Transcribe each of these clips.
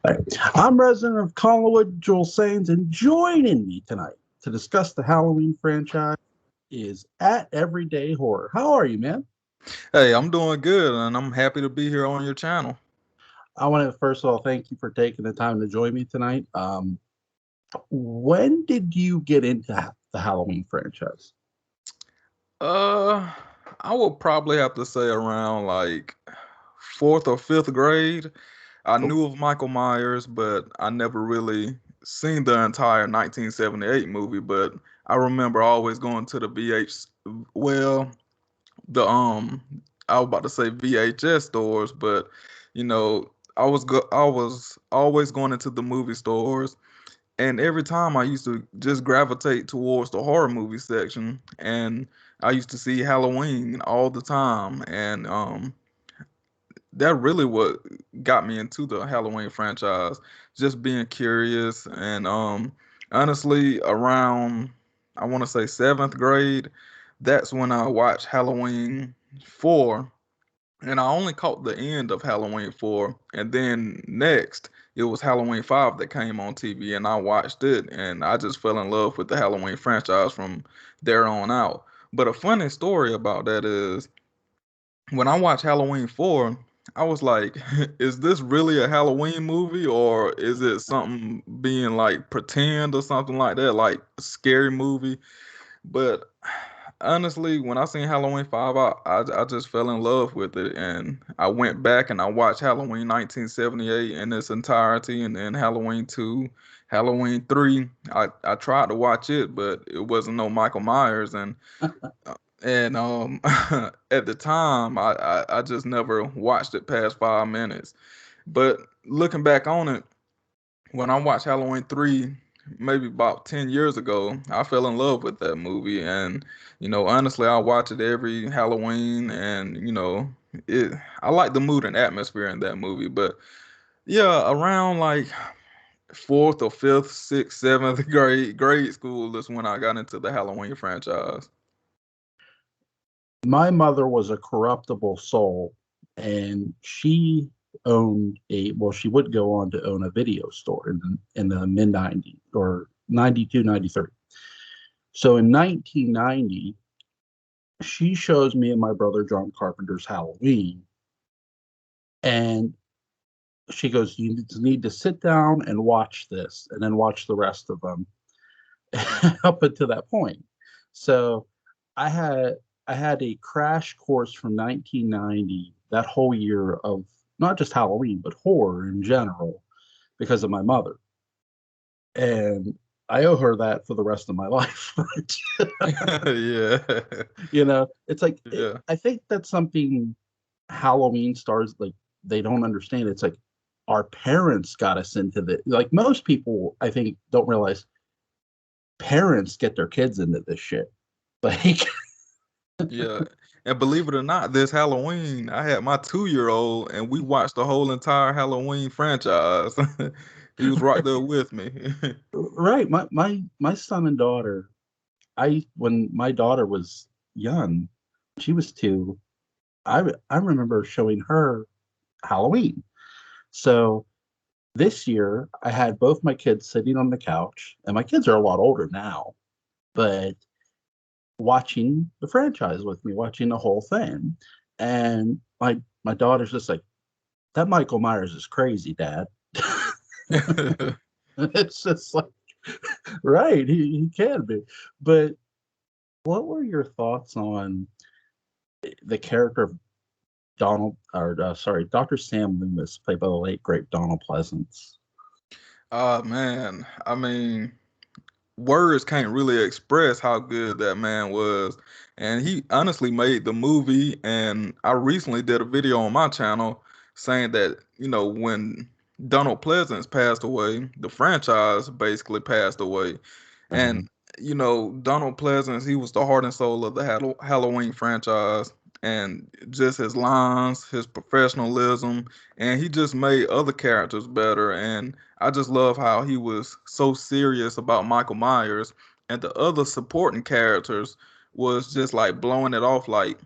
Right. I'm resident of Collinwood, Joel Sains, and joining me tonight to discuss the Halloween franchise is at Everyday Horror. How are you, man? Hey, I'm doing good and I'm happy to be here on your channel. I want to first of all thank you for taking the time to join me tonight. When did you get into the Halloween franchise? Uh, I will probably have to say around like fourth or fifth grade. I Oh, knew of Michael Myers, but I never really seen the entire 1978 movie. But I remember always going to the well, the I was about to say VHS stores, but you know, I was always going into the movie stores. And every time I used to just gravitate towards the horror movie section, and I used to see Halloween all the time, and that really what got me into the Halloween franchise. Just being curious, and honestly, around I want to say seventh grade, that's when I watched Halloween 4, and I only caught the end of Halloween 4, and then next it was Halloween 5 that came on TV, and I watched it, and I just fell in love with the Halloween franchise from there on out. But a funny story about that is when I watched Halloween 4, I was like, is this really a Halloween movie or is it something being like pretend or something like that, like a scary movie? But honestly, when I seen Halloween 5, I just fell in love with it, and I went back and I watched Halloween 1978 in its entirety, and then Halloween 2, Halloween 3. I tried to watch it, but it wasn't no Michael Myers, and at the time I just never watched it past 5 minutes. But looking back on it, when I watched Halloween 3, maybe about 10 years ago, I fell in love with that movie. And, honestly, I watch it every Halloween. And, it, I like the mood and atmosphere in that movie. But yeah, around like fourth or fifth, sixth, seventh grade school is when I got into the Halloween franchise. my mother was a corruptible soul, and she owned she would go on to own a video store in the mid 90s or 92, 93. So in 1990, she shows me and my brother John Carpenter's Halloween, and she goes, "You need to sit down and watch this, and then watch the rest of them up until that point." So I had I had a crash course from 1990, that whole year of not just Halloween but horror in general, because of my mother, and I owe her that for the rest of my life. Yeah. It's like Yeah. I think that's something Halloween stars like they don't understand. It's like our parents got us into the like most people I think don't realize parents get their kids into this shit. Like Yeah. And believe it or not, this Halloween, I had my 2-year old and we watched the whole entire Halloween franchise. He was right there with me. right, my son and daughter, I when my daughter was young, she was 2, I remember showing her Halloween. So this year I had both my kids sitting on the couch, and my kids are a lot older now, but watching the franchise with me, watching the whole thing. And my daughter's just like, that Michael Myers is crazy, Dad. It's just like, right, he can be. But what were your thoughts on the character of Dr. Sam Loomis, played by the late great Donald Pleasance? Oh man, I mean, words can't really express how good that man was. And he honestly made the movie. And I recently did a video on my channel saying that, when Donald Pleasance passed away, the franchise basically passed away. And, Donald Pleasance, he was the heart and soul of the Halloween franchise. And just his lines, his professionalism, and he just made other characters better. And I just love how he was so serious about Michael Myers, and the other supporting characters was just like blowing it off. Like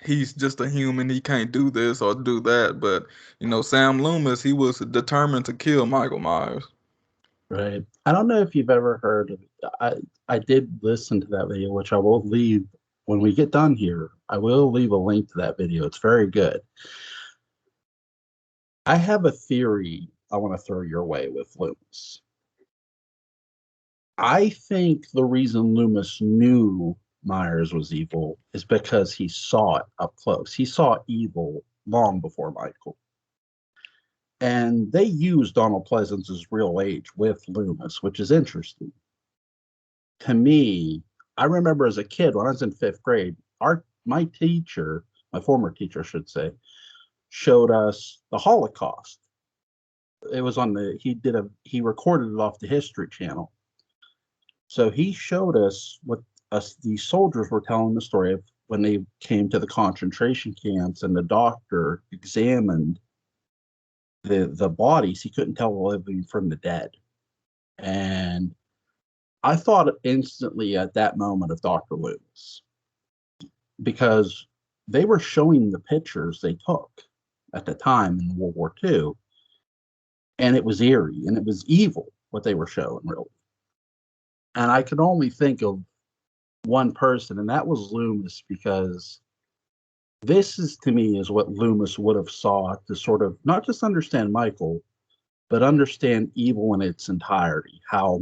he's just a human. He can't do this or do that. But Sam Loomis, he was determined to kill Michael Myers. Right. I don't know if you've ever heard of I I did listen to that video, which I will leave when we get done here. I will leave a link to that video. It's very good. I have a theory I want to throw your way with Loomis. I think the reason Loomis knew Myers was evil is because he saw it up close. He saw evil long before Michael. And they used Donald Pleasance's real age with Loomis, which is interesting. To me, I remember as a kid when I was in fifth grade, my teacher, my former teacher, I should say, showed us the Holocaust. It was on he recorded it off the History Channel. So he showed us what these soldiers were telling the story of when they came to the concentration camps and the doctor examined the bodies. He couldn't tell the living from the dead. And I thought instantly at that moment of Dr. Loomis because they were showing the pictures they took at the time in World War II, and it was eerie and it was evil what they were showing, really. And I could only think of one person, and that was Loomis, because this is to me is what Loomis would have sought to sort of not just understand Michael, but understand evil in its entirety, how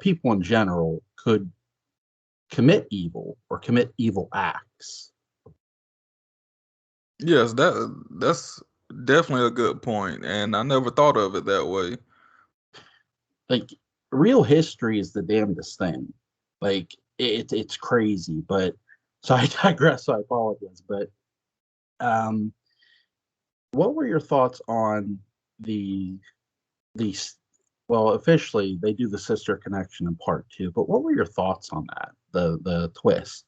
people in general could commit evil or commit evil acts. Yes, that's definitely a good point, and I never thought of it that way. Like real history is the damnedest thing. Like it's crazy, but so I digress. So I apologize. But um, what were your thoughts on the the well, officially they do the sister connection in part two, but what were your thoughts on that? The twist.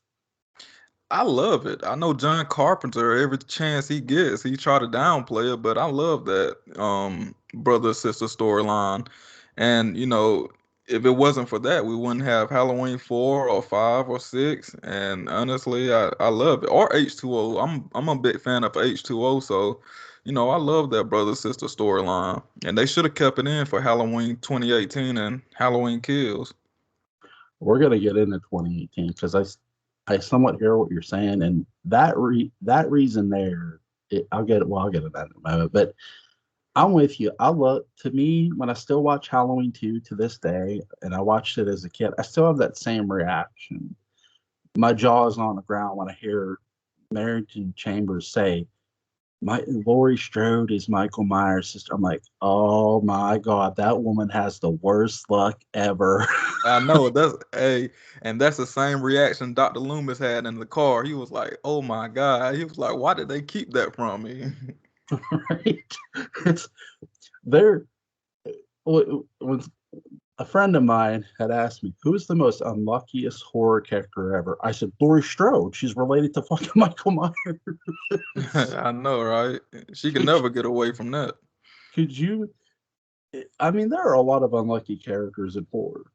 I love it. I know John Carpenter, every chance he gets, he try to downplay it, but I love that brother sister storyline. And if it wasn't for that, we wouldn't have Halloween 4 or 5 or 6. And honestly, I love it. Or H2O. I'm a big fan of H2O, so I love that brother sister storyline. And they should have kept it in for Halloween 2018 and Halloween Kills. We're gonna get into 2018 because I somewhat hear what you're saying, and that reason there, I'll get it. Well, I'll get it in a moment, but I'm with you. I love to me when I still watch Halloween 2 to this day, and I watched it as a kid. I still have that same reaction. My jaw is on the ground when I hear Merrington Chambers say, "My Laurie Strode is Michael Myers' sister." I'm like, "Oh my god, that woman has the worst luck ever." I know and that's the same reaction Dr. Loomis had in the car. He was like, "Oh my God." He was like, "Why did they keep that from me?" Right? It's there. When a friend of mine had asked me, "Who's the most unluckiest horror character ever?" I said, "Laurie Strode. She's related to fucking Michael Myers." I know, right? She can never get away from that. Could you? I mean, there are a lot of unlucky characters in horror,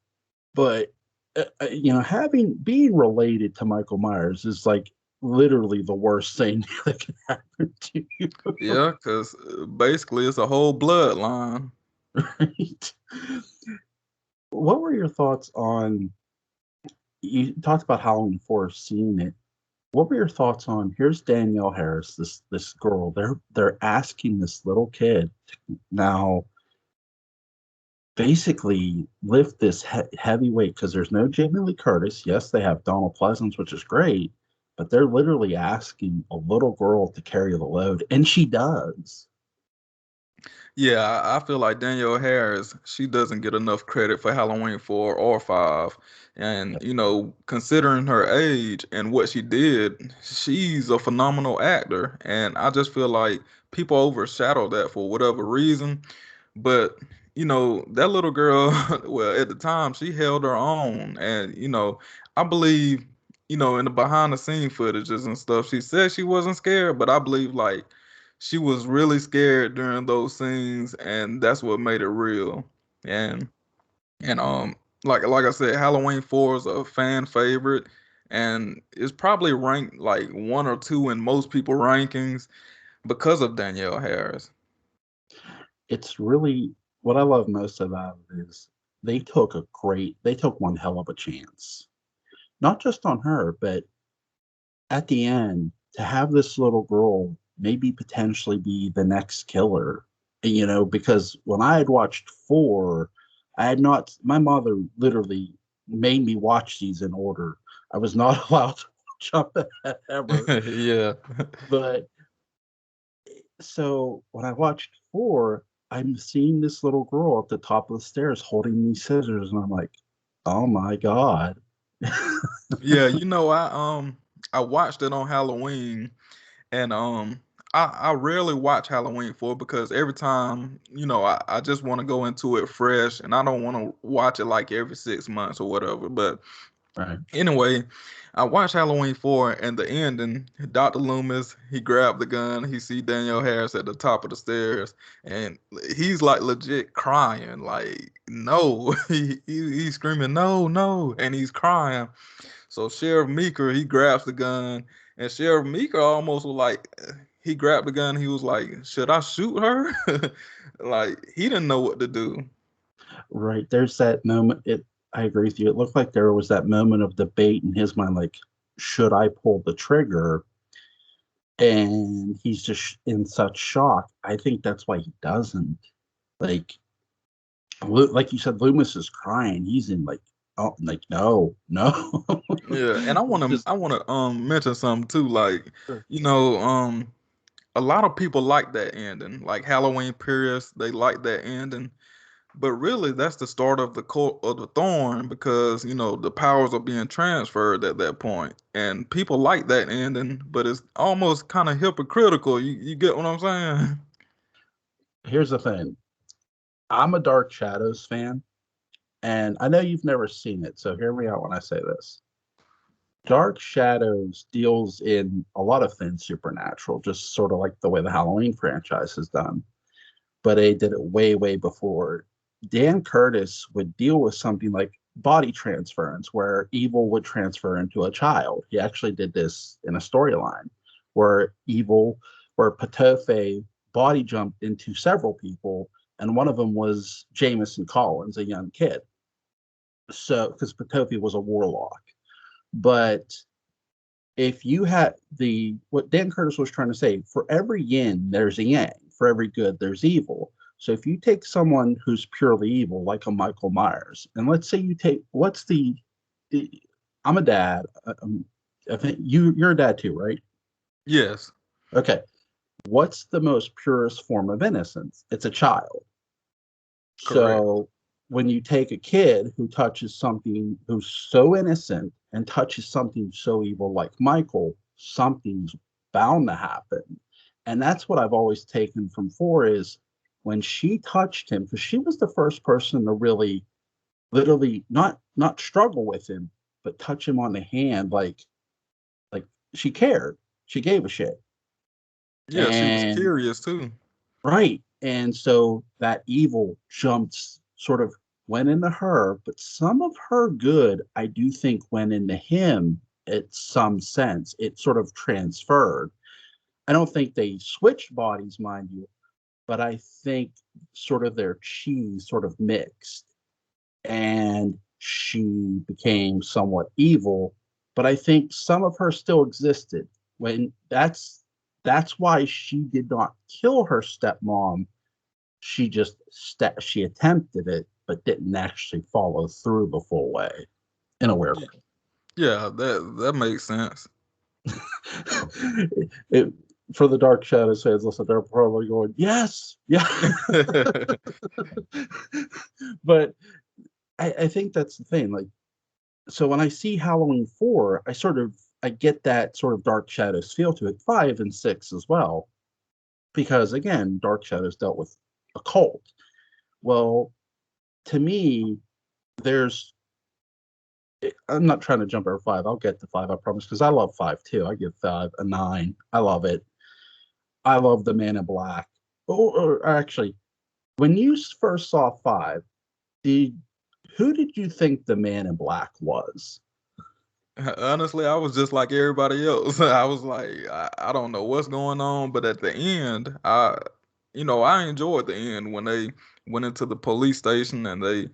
but having being related to Michael Myers is like literally the worst thing that can happen to you, Yeah, because basically it's a whole bloodline. right? What were your thoughts on? You talked about Halloween 4, seeing it. What were your thoughts on? Here's Danielle Harris, this girl. They're asking this little kid to now basically lift this heavy weight because there's no Jamie Lee Curtis. Yes, they have Donald Pleasance, which is great, but they're literally asking a little girl to carry the load, and she does. Yeah, I feel like Danielle Harris, she doesn't get enough credit for Halloween 4 or 5. And, considering her age and what she did, she's a phenomenal actor. And I just feel like people overshadow that for whatever reason. But, that little girl, well, at the time, she held her own. And, I believe, in the behind the scene footages and stuff, she said she wasn't scared, but I believe, like, she was really scared during those scenes, and that's what made it real. And and like I said, Halloween 4 is a fan favorite, and it's probably ranked like one or two in most people rankings because of Danielle Harris. It's really what I love most about it is they took one hell of a chance. Not just on her, but at the end, to have this little girl maybe potentially be the next killer, because when I had watched four, I had not, my mother literally made me watch these in order. I was not allowed to jump ahead ever. Yeah. But so when I watched four, I'm seeing this little girl at the top of the stairs holding these scissors, and I'm like, oh my God. Yeah, I watched it on Halloween, and I rarely watch Halloween 4 because every time, I just want to go into it fresh, and I don't want to watch it like every 6 months or whatever. But Right. anyway, I watched Halloween 4 and the ending. Dr. Loomis, he grabbed the gun. He see Danielle Harris at the top of the stairs, and he's like legit crying, like no, he's screaming no, no, and he's crying. So Sheriff Meeker, he grabs the gun, and Sheriff Meeker almost was like, he grabbed the gun. He was like, "Should I shoot her?" Like he didn't know what to do. Right. There's that moment. I agree with you. It looked like there was that moment of debate in his mind, like, should I pull the trigger? And he's just in such shock. I think that's why he doesn't. Like, like you said, Loomis is crying. He's in like, oh, like no, no. Yeah, and I want to Just I want to mention something too. Like, sure. you know, um, a lot of people like that ending. Like Halloween periods, they like that ending. But really, that's the start of the Cult of the Thorn because the powers are being transferred at that point, and people like that ending. But it's almost kind of hypocritical. You get what I'm saying? Here's the thing. I'm a Dark Shadows fan, and I know you've never seen it, so hear me out when I say this. Dark Shadows deals in a lot of things supernatural, just sort of like the way the Halloween franchise has done. But they did it way, way before. Dan Curtis would deal with something like body transference, where evil would transfer into a child. He actually did this in a storyline where where Patofe body jumped into several people, and one of them was Jameson Collins, a young kid. So, because Patofe was a warlock. But if you had what Dan Curtis was trying to say, for every yin, there's a yang. For every good, there's evil. So if you take someone who's purely evil, like a Michael Myers, and let's say you take I'm a dad. I think you're a dad too, right? Yes, Okay. What's the most purest form of innocence? It's a child. correct. So when you take a kid who touches something who's so innocent and touches something so evil like Michael, something's bound to happen. And that's what I've always taken from four is when she touched him, because she was the first person to really literally not struggle with him, but touch him on the hand like she cared. She gave a shit. Yeah, she was And curious too. right. And so that evil jumps sort of went into her, but some of her good, I do think, went into him at some sense. It sort of transferred. I don't think they switched bodies, mind you, but I think sort of their chi sort of mixed and she became somewhat evil. But I think some of her still existed. When that's why she did not kill her stepmom. She just she attempted it, but didn't actually follow through the full way in a weird Y- Yeah, that makes sense. way. it, for the Dark Shadows fans, listen, they're probably going, yes, yeah. But I think that's the thing. Like, so when I see Halloween 4, I get that sort of Dark Shadows feel to it. 5 and 6 as well, because again, Dark Shadows dealt with a cult. Well, to me, there's I'm not trying to jump over 5. I'll get to 5, I promise, because I love 5 too. I give 5 a 9. I love it. I love the Man in Black. Or actually, when you first saw 5, did who did you think the Man in Black was? Honestly, I was just like everybody else. I was like, I don't know what's going on, but at the end, I enjoyed the end when they went into the police station and they,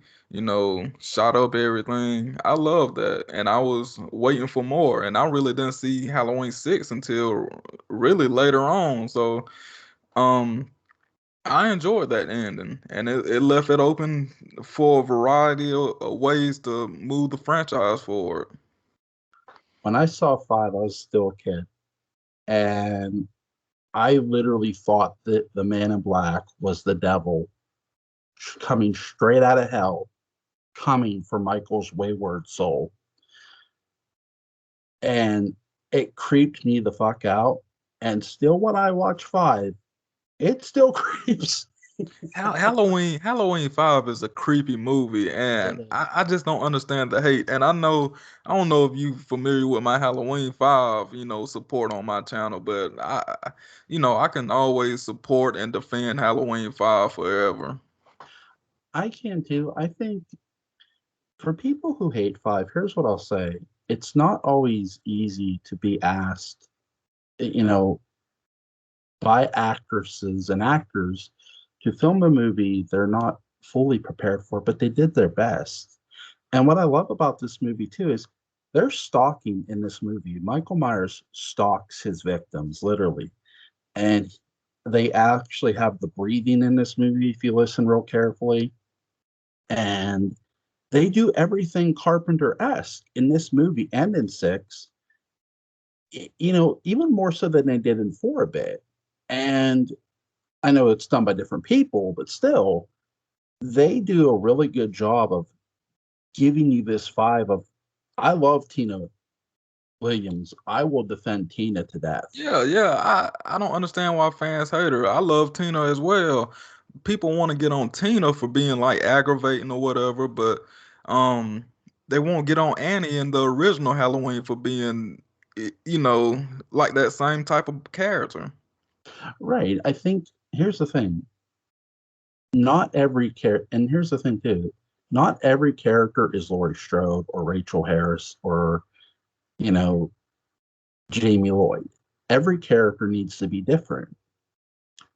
shot up everything. I love that, and I was waiting for more, and I really didn't see Halloween 6 until really later on. So, um, I enjoyed that ending, and it left it open for a variety of ways to move the franchise forward. When I saw five, I was still a kid, and I literally thought that the man in black was the devil coming straight out of hell, coming for Michael's wayward soul. And it creeped me the fuck out. And still, when I watch five, it still creeps. Halloween 5 is a creepy movie, It and is. I just don't understand the hate. And I don't know if you familiar with my Halloween 5, support on my channel, but I can always support and defend Halloween 5 forever. I can too. I think for people who hate five, here's what I'll say. It's not always easy to be asked, you know, by actresses and actors to film a movie they're not fully prepared for, but they did their best. And what I love about this movie too is they're stalking in this movie. Michael Myers stalks his victims literally. And they actually have the breathing in this movie if you listen real carefully. And they do everything Carpenter-esque in this movie and in six, even more so than they did in four a bit. And I know it's done by different people, but still, they do a really good job of giving you this vibe of, I love Tina Williams. I will defend Tina to death. Yeah, yeah. I don't understand why fans hate her. I love Tina as well. People want to get on Tina for being like aggravating or whatever, but um they won't get on Annie in the original Halloween for being like that same type of character. Right. I think here's the thing. Not every character, and here's the thing too. Not every character is Laurie Strode or Rachel Harris or, you know, Jamie Lloyd. Every character needs to be different.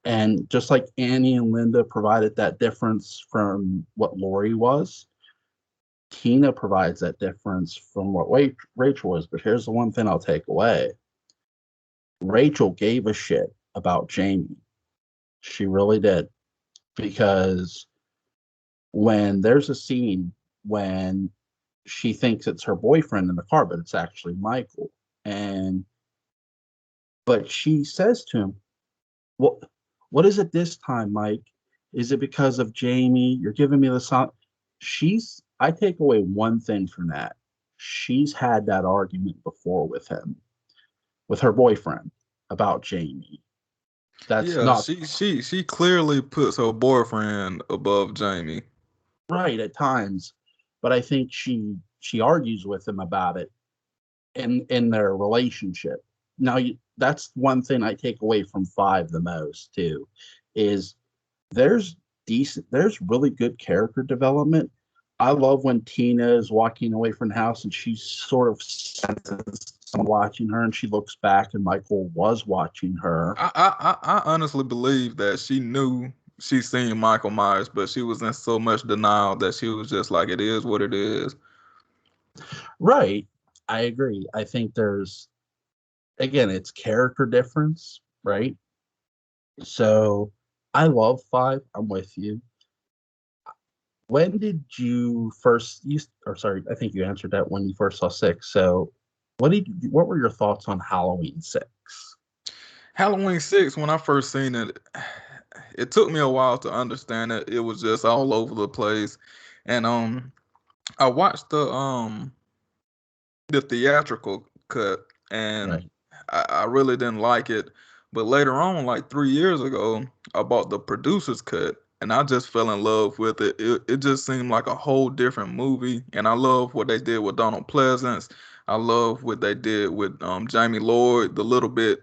And just like Annie and Linda provided that difference from what Laurie was, Tina provides that difference from what Rachel was. But here's the one thing I'll take away: Rachel gave a shit about Jamie. She really did. Because when there's a scene when she thinks it's her boyfriend in the car, but it's actually Michael. And but she says to him, what is it this time, Mike? Is it because of Jamie? You're giving me the song. I take away one thing from that. She's had that argument before with him, with her boyfriend about Jamie. That's Yeah, not she clearly puts her boyfriend above Jamie. right at times, but I think she argues with him about it in their relationship. Now, that's one thing I take away from five the most too, is there's there's really good character development. I love when Tina is walking away from the house and she sort of senses someone watching her and she looks back and Michael was watching her. I honestly believe that she knew she seen Michael Myers, but she was in so much denial that she was just like, it is what it is. Right. I agree. I think there's, again, it's character difference, right? So I love five. I'm with you. When did you first or sorry, I think you answered that when you first saw six. So what were your thoughts on Halloween six? Halloween 6, when I first seen it, it took me a while to understand it. It was just all over the place. And I watched the theatrical cut, and Right. I really didn't like it. But later on, like 3 years ago, I bought the producer's cut, and I just fell in love with it. It just seemed like a whole different movie, and I love what they did with Donald Pleasance. I love what they did with Jamie Lloyd. The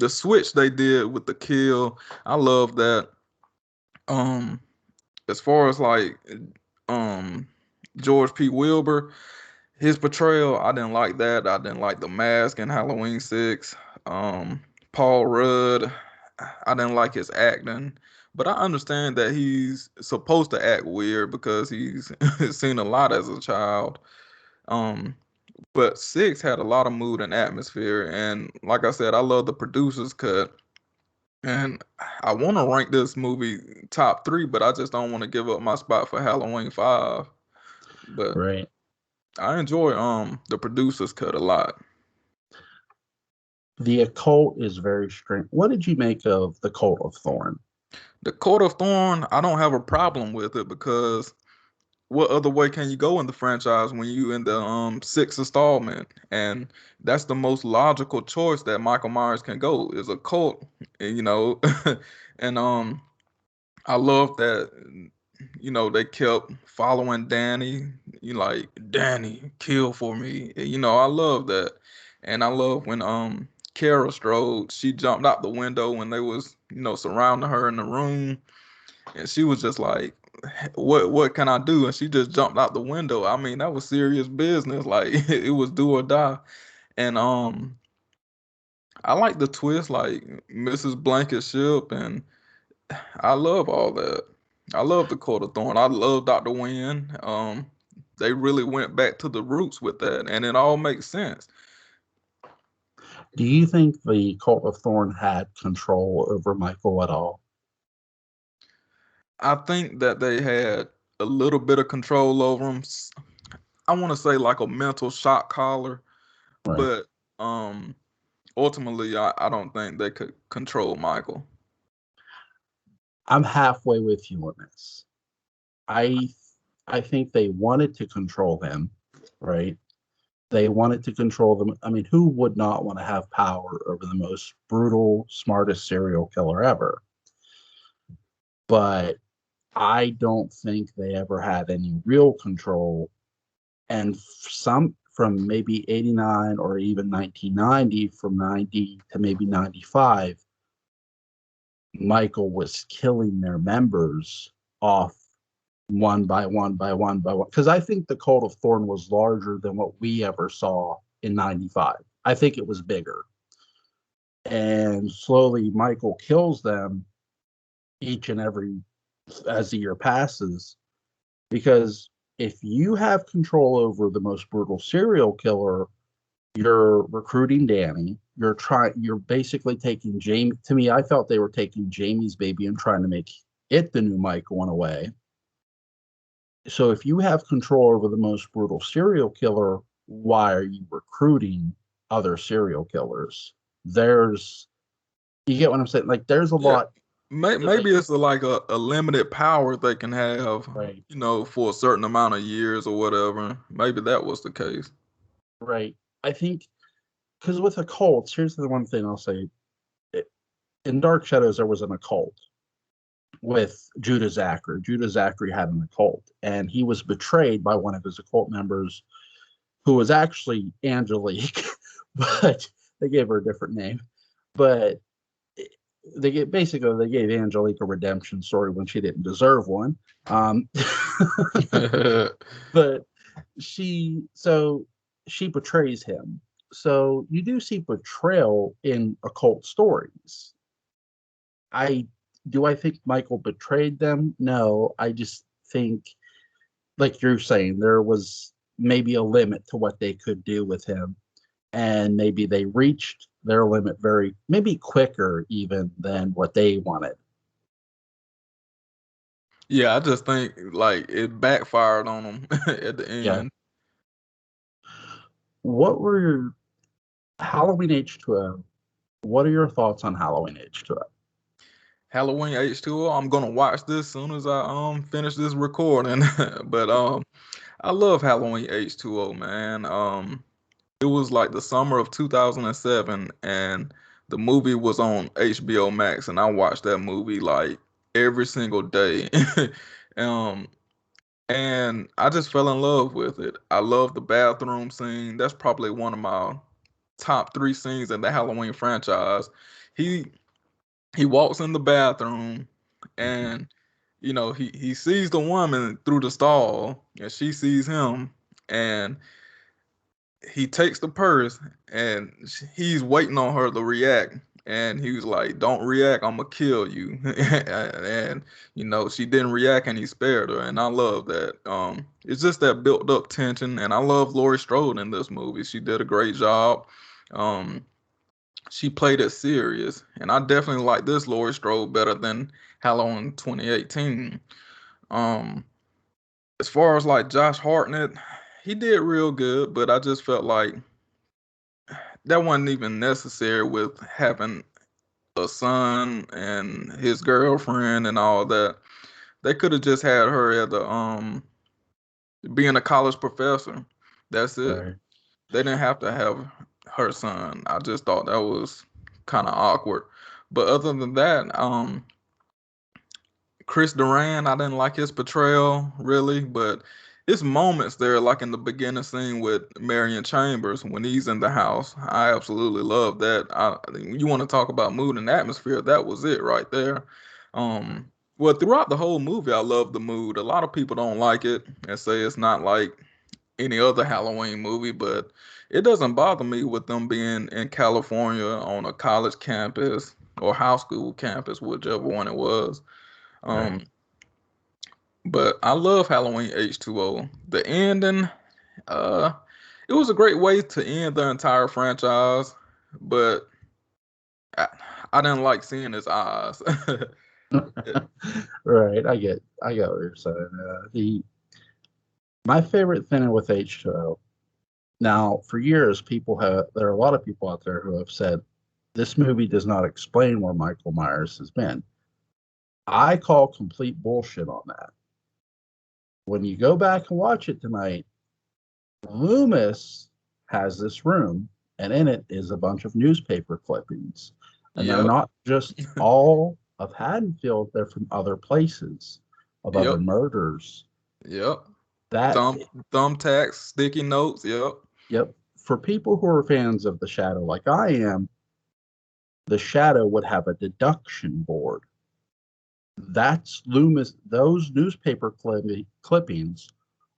switch they did with the kill. I love that. As far as like um George P. Wilbur. His portrayal, I didn't like that. I didn't like the mask in Halloween 6. Um, Paul Rudd, I didn't like his acting. But I understand that he's supposed to act weird because he's seen a lot as a child. Um, but 6 had a lot of mood and atmosphere. And like I said, I love the producer's cut. And I want to rank this movie top 3, but I just don't want to give up my spot for Halloween 5. But Right. I enjoy the producer's cut a lot. The occult is very strange. What did you make of the Cult of Thorn? The Cult of Thorn, I don't have a problem with it because what other way can you go in the franchise when you in the sixth installment? And that's the most logical choice that Michael Myers can go is a cult, you know. And I love that they kept following Danny. You like Danny, kill for me. I love that. And I love when Kara Strode, she jumped out the window when they was, surrounding her in the room. And she was just like, what can I do? And she just jumped out the window. I mean, that was serious business. Like it was do or die. And I like the twist, like Mrs. Blankenship, and I love all that. I love the Court of Thorn. I love Dr. Wynn. They really went back to the roots with that, and it all makes sense. Do you think the Cult of Thorn had control over Michael at all? I think that they had a little bit of control over him. I want to say like a mental shock collar, Right. but ultimately, I don't think they could control Michael. I'm halfway with you on this. I I think they wanted to control him, right? They wanted to control them. I mean, who would not want to have power over the most brutal, smartest serial killer ever? But I don't think they ever had any real control. And some from maybe 89 or even 1990, from 90 to maybe 95, Michael was killing their members off one by one by one by one. Because I think the Cult of Thorn was larger than what we ever saw in 95. I think it was bigger. And slowly Michael kills them each and every as the year passes. Because if you have control over the most brutal serial killer, you're recruiting Danny. You're basically taking Jamie. To me, I felt they were taking Jamie's baby and trying to make it the new Michael in a way. So if you have control over the most brutal serial killer, why are you recruiting other serial killers? There's You get what I'm saying? Like there's a Yeah, lot to maybe it's like a limited power they can have, right, for a certain amount of years or whatever. Maybe that was the case. right. I think because with occults, here's the one thing I'll say. In Dark Shadows, there was an occult with Judah Zachary. Judah Zachary had an occult, and he was betrayed by one of his occult members, who was actually Angelique, but they gave her a different name. But they gave Angelique a redemption story when she didn't deserve one. Um, but she betrays him. So you do see betrayal in occult stories. I I think Michael betrayed them? No, I just think, like you're saying, there was maybe a limit to what they could do with him, and maybe they reached their limit very maybe quicker even than what they wanted. Yeah, I just think like it backfired on them at the Yeah. end. What were your Halloween H2O? What are your thoughts on Halloween H2O? Halloween H2O. I'm gonna watch this soon as I finish this recording. But I love Halloween H2O, man. It was like the summer of 2007, and the movie was on HBO Max, and I watched that movie like every single day. um, and I just fell in love with it. I love the bathroom scene. That's probably one of my top 3 scenes in the Halloween franchise. He he walks in the bathroom, and he sees the woman through the stall, and she sees him, and he takes the purse and he's waiting on her to react. And he was like, "Don't react, I'm gonna kill you." And she didn't react, and he spared her. And I love that. It's just that built up tension, and I love Laurie Strode in this movie. She did a great job. Um, she played it serious, and I definitely like this Laurie Strode better than Halloween 2018. Um, as far as like Josh Hartnett, he did real good, but I just felt like that wasn't even necessary with having a son and his girlfriend and all that. They could have just had her at the being a college professor. That's it. Right. They didn't have to have her son. I just thought that was kind of awkward. But other than that, Chris Duran, I didn't like his portrayal really, but his moments there, like in the beginning scene with Marion Chambers when he's in the house, I absolutely love that. You want to talk about mood and atmosphere? That was it right there. Well, throughout the whole movie, I love the mood. A lot of people don't like it and say it's not like any other Halloween movie, but it doesn't bother me with them being in California on a college campus or high school campus, whichever one it was. Right. Um, but I love Halloween H2O. The ending, uh, it was a great way to end the entire franchise, but I, I didn't like seeing his eyes. Right. I get what you're saying. The My favorite thing with H2O. Now, for years, there are a lot of people out there who have said this movie does not explain where Michael Myers has been. I call complete bullshit on that. When you go back and watch it tonight, Loomis has this room, and in it is a bunch of newspaper clippings. And they're Yep, not just all of Haddonfield, they're from other places, of other yep, murders. yep. That, Thumbtacks, sticky notes. Yep. yep, for people who are fans of The Shadow like I am, The Shadow would have a deduction board. That's Loomis. Those newspaper clippings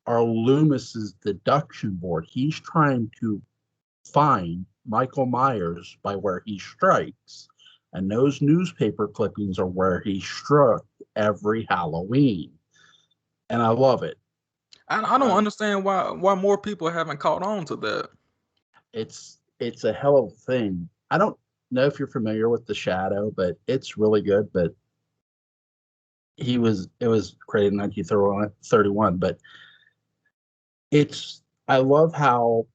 are Loomis's deduction board. He's trying to find Michael Myers by where he strikes. And those newspaper clippings are where he struck every Halloween. And I love it. I don't Uh, understand why more people haven't caught on to that. it's a hell of a thing. I don't know if you're familiar with The Shadow, but it's really good. But it was created in 1931, but I love how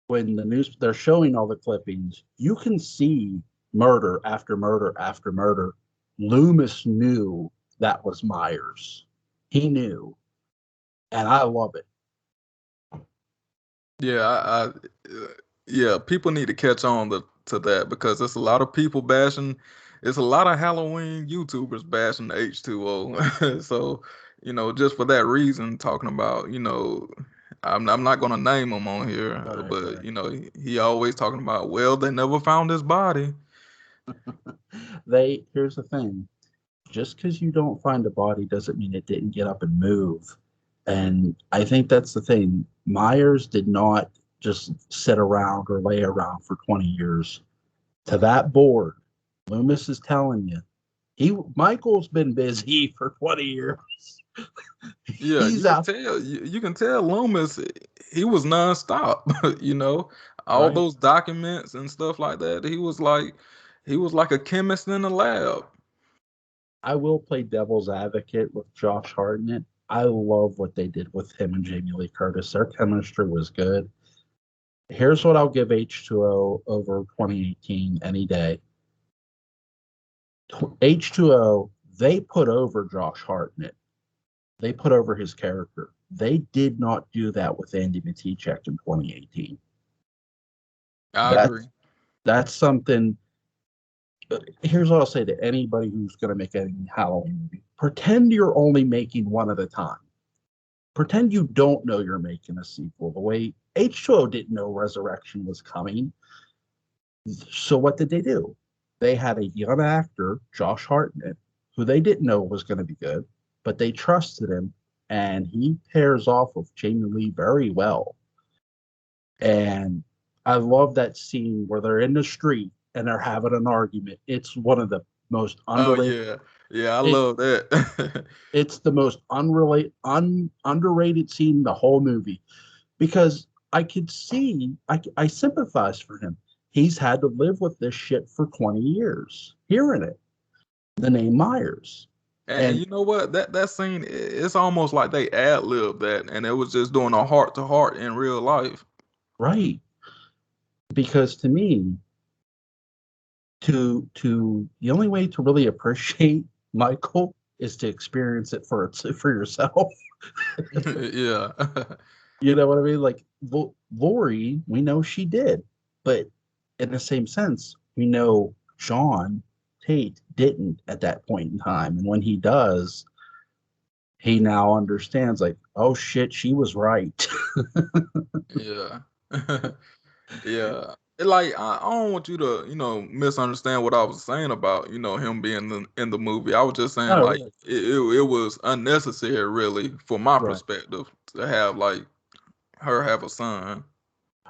when they're showing all the clippings, you can see murder after murder after murder. Loomis knew that was Myers. He knew, and I love it. Yeah, yeah, people need to catch on to that because there's a lot of people bashing. It's a lot of Halloween YouTubers bashing the H2O. So, just for that reason, talking about, I'm not gonna name him on here, Right, but right. he always talking about, well, they never found his body. Here's the thing: just because you don't find a body doesn't mean it didn't get up and move. And I think that's the thing. Myers did not just sit around or lay around for 20 years. To that board, Loomis is telling you, Michael's been busy for 20 years. Yeah, He's out, you can tell Loomis he was nonstop, all right? those documents and stuff like that. He was like a chemist in a lab. I will play devil's advocate with Josh Hartnett. I love what they did with him and Jamie Lee Curtis. Their chemistry was good. Here's what I'll give H2O over 2018 any day. H2O, they put over Josh Hartnett. They put over his character. They did not do that with Andy Matichek in 2018. I agree. That's that's something. Here's what I'll say to anybody who's going to make any Halloween movie: pretend you're only making one at a time. Pretend you don't know you're making a sequel. The way H2O didn't know Resurrection was coming. So what did they do? They had a young actor, Josh Hartnett, who they didn't know was going to be good, but they trusted him, and he pairs off with Jamie Lee very well. And I love that scene where they're in the street and they're having an argument. It's one of the most Oh underrated. yeah, yeah, I It love that. it's the most underrated scene in the whole movie because I could see I sympathize for him. He's had to live with this shit for 20 years, hearing it, the name Myers. And And you know what? That scene, it's almost like they ad libbed that, and it was just doing a heart to heart in real life. right, because to me, to the only way to really appreciate Michael is to experience it for yourself. Yeah. You know what I mean? Like Lori, we know she did, but in the same sense, we know John Tate didn't at that point in time, and when he does, he now understands. Like, oh shit, she was right. Yeah. Yeah. Like I don't want you to, misunderstand what I was saying about, him being in the movie. I was just saying Oh, like right, it was unnecessary really from my right, perspective to have like her have a son.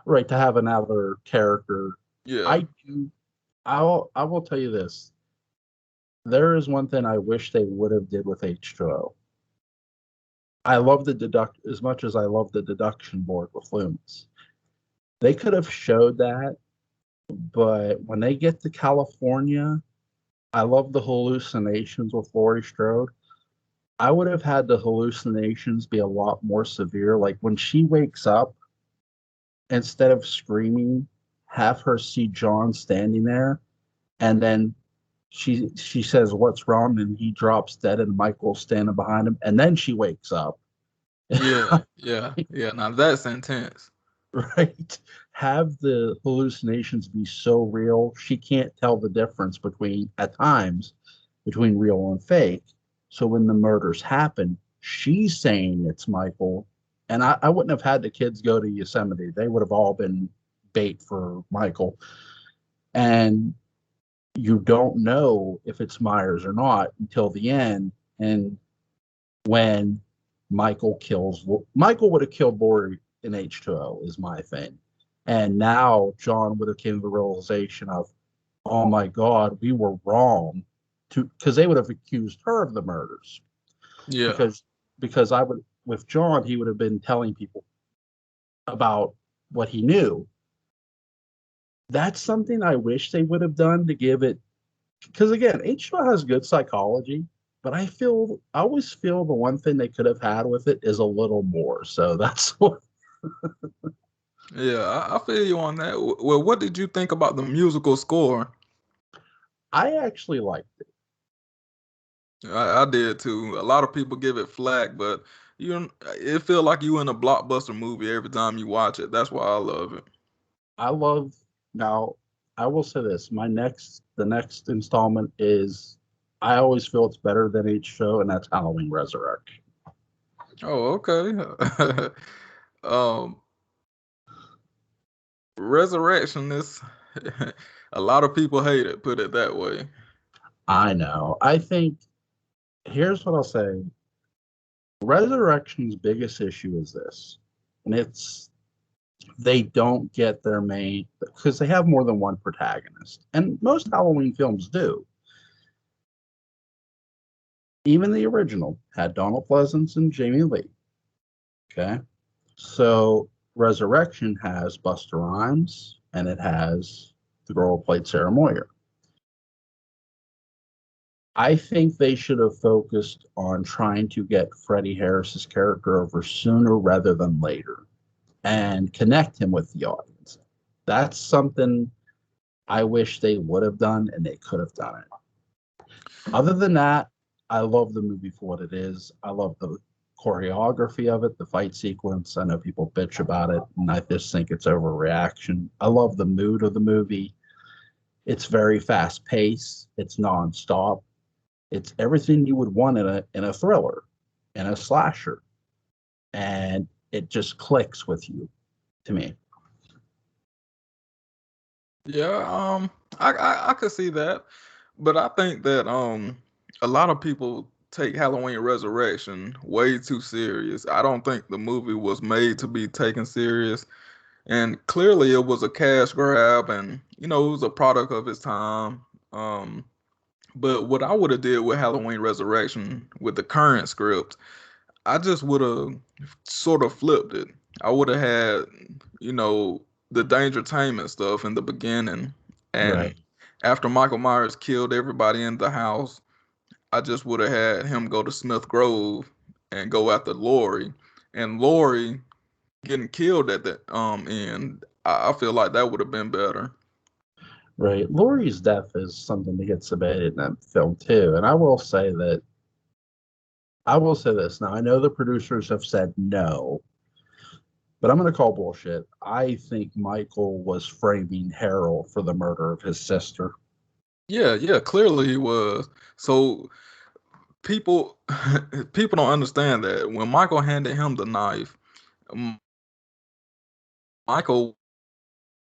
right. To have another character, Yeah. I do. I will tell you this. There is one thing I wish they would have did with H2O. I love the deduct as much as I love the deduction board with Loomis. They could have showed that, but when they get to California, I love the hallucinations with Laurie Strode. I would have had the hallucinations be a lot more severe. Like when she wakes up, instead of screaming, have her see John standing there, and then she says, "What's wrong?" and he drops dead, and Michael's standing behind him, and then she wakes up. Yeah. Yeah. Yeah. Now that's intense. Right? Have the hallucinations be so real, she can't tell the difference between, at times, between real and fake. So when the murders happen, she's saying it's Michael. And I wouldn't have had the kids go to Yosemite. They would have all been bait for Michael. And you don't know if it's Myers or not until the end. And when Michael would have killed Lori in H2O is my thing. And now John would have came to the realization of, oh my God, we were wrong to because they would have accused her of the murders. Yeah. Because I would with John, he would have been telling people about what he knew. That's something I wish they would have done to give it because again, H2O has good psychology, but I always feel the one thing they could have had with it is a little more. So that's what Yeah, I feel you on that. Well, what did you think about the musical score? I actually liked it. I did too. A lot of people give it flack, but it feel like you in a blockbuster movie every time you watch it. That's why I love it. I love now. I will say this: the next installment is. I always feel it's better than each show, and that's Halloween Resurrection. Oh, okay. um, Resurrection is a lot of people hate it. Put it that way. I know. I think here's what I'll say: Resurrection's biggest issue is this, and it's they don't get their main because they have more than one protagonist, and most Halloween films do. Even the original had Donald Pleasance and Jamie Lee. Okay. So Resurrection has Buster Rhymes and it has the girl who played Sarah Moyer. I think they should have focused on trying to get Freddie Harris's character over sooner rather than later and connect him with the audience. That's something I wish they would have done and they could have done it. Other than that, I love the movie for what it is. I love the choreography of it, the fight sequence. I know people bitch about it, and I just think it's overreaction. I love the mood of the movie. It's very fast paced. It's nonstop. It's everything you would want in a thriller, in a slasher, and it just clicks with you. To me, Yeah, I could see that, but I think that a lot of people take Halloween Resurrection way too serious. I don't think the movie was made to be taken serious. And clearly it was a cash grab, and you know, it was a product of his time. Um, but what I would have did with Halloween Resurrection with the current script, I just would have sort of flipped it. I would have had, you know, the Dangertainment stuff in the beginning, and Right. after Michael Myers killed everybody in the house, I just would have had him go to Smith Grove and go after Lori, and Lori getting killed at the end. I feel like that would have been better. Right. Laurie's death is something that gets debated in that film too. And I will say this. Now I know the producers have said no, but I'm gonna call bullshit. I think Michael was framing Harold for the murder of his sister. Yeah, yeah, clearly he was. So people people don't understand that when Michael handed him the knife, M- Michael,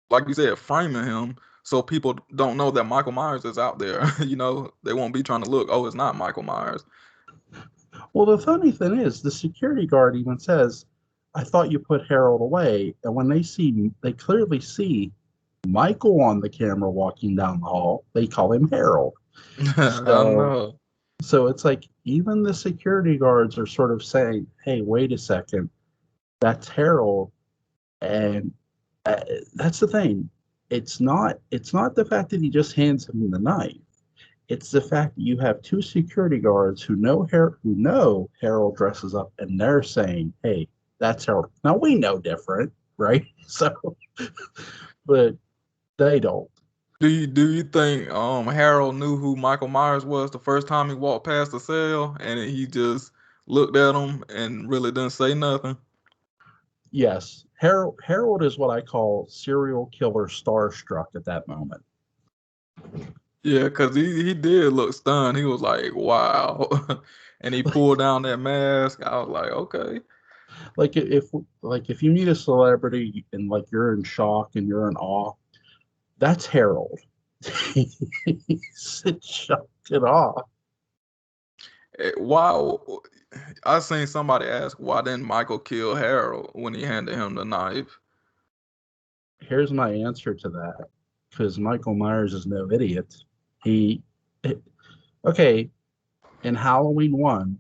like you said, framing him so people don't know that Michael Myers is out there. You know, they won't be trying to look, oh, it's not Michael Myers. Well, the funny thing is, the security guard even says, I thought you put Harold away. And when they clearly see Michael on the camera walking down the hall, they call him Harold. I So, know. so it's like even the security guards are sort of saying, hey, wait a second, that's Harold. And uh, that's the thing. It's not the fact that he just hands him the knife. It's the fact that you have two security guards who know Harold dresses up, and they're saying, "Hey, that's Harold." Now we know different, right? So, but they don't. Do you think Harold knew who Michael Myers was the first time he walked past the cell and he just looked at him and really didn't say nothing? Yes, Harold is what I call serial killer starstruck at that moment. Yeah, cause he did look stunned. He was like, "Wow," and he pulled down that mask. I was like, "Okay." Like if you meet a celebrity and like you're in shock and you're in awe, that's Harold. He's in shock and awe. Why? I seen somebody ask, "Why didn't Michael kill Harold when he handed him the knife?" Here's my answer to that, because Michael Myers is no idiot. He, okay, in Halloween 1,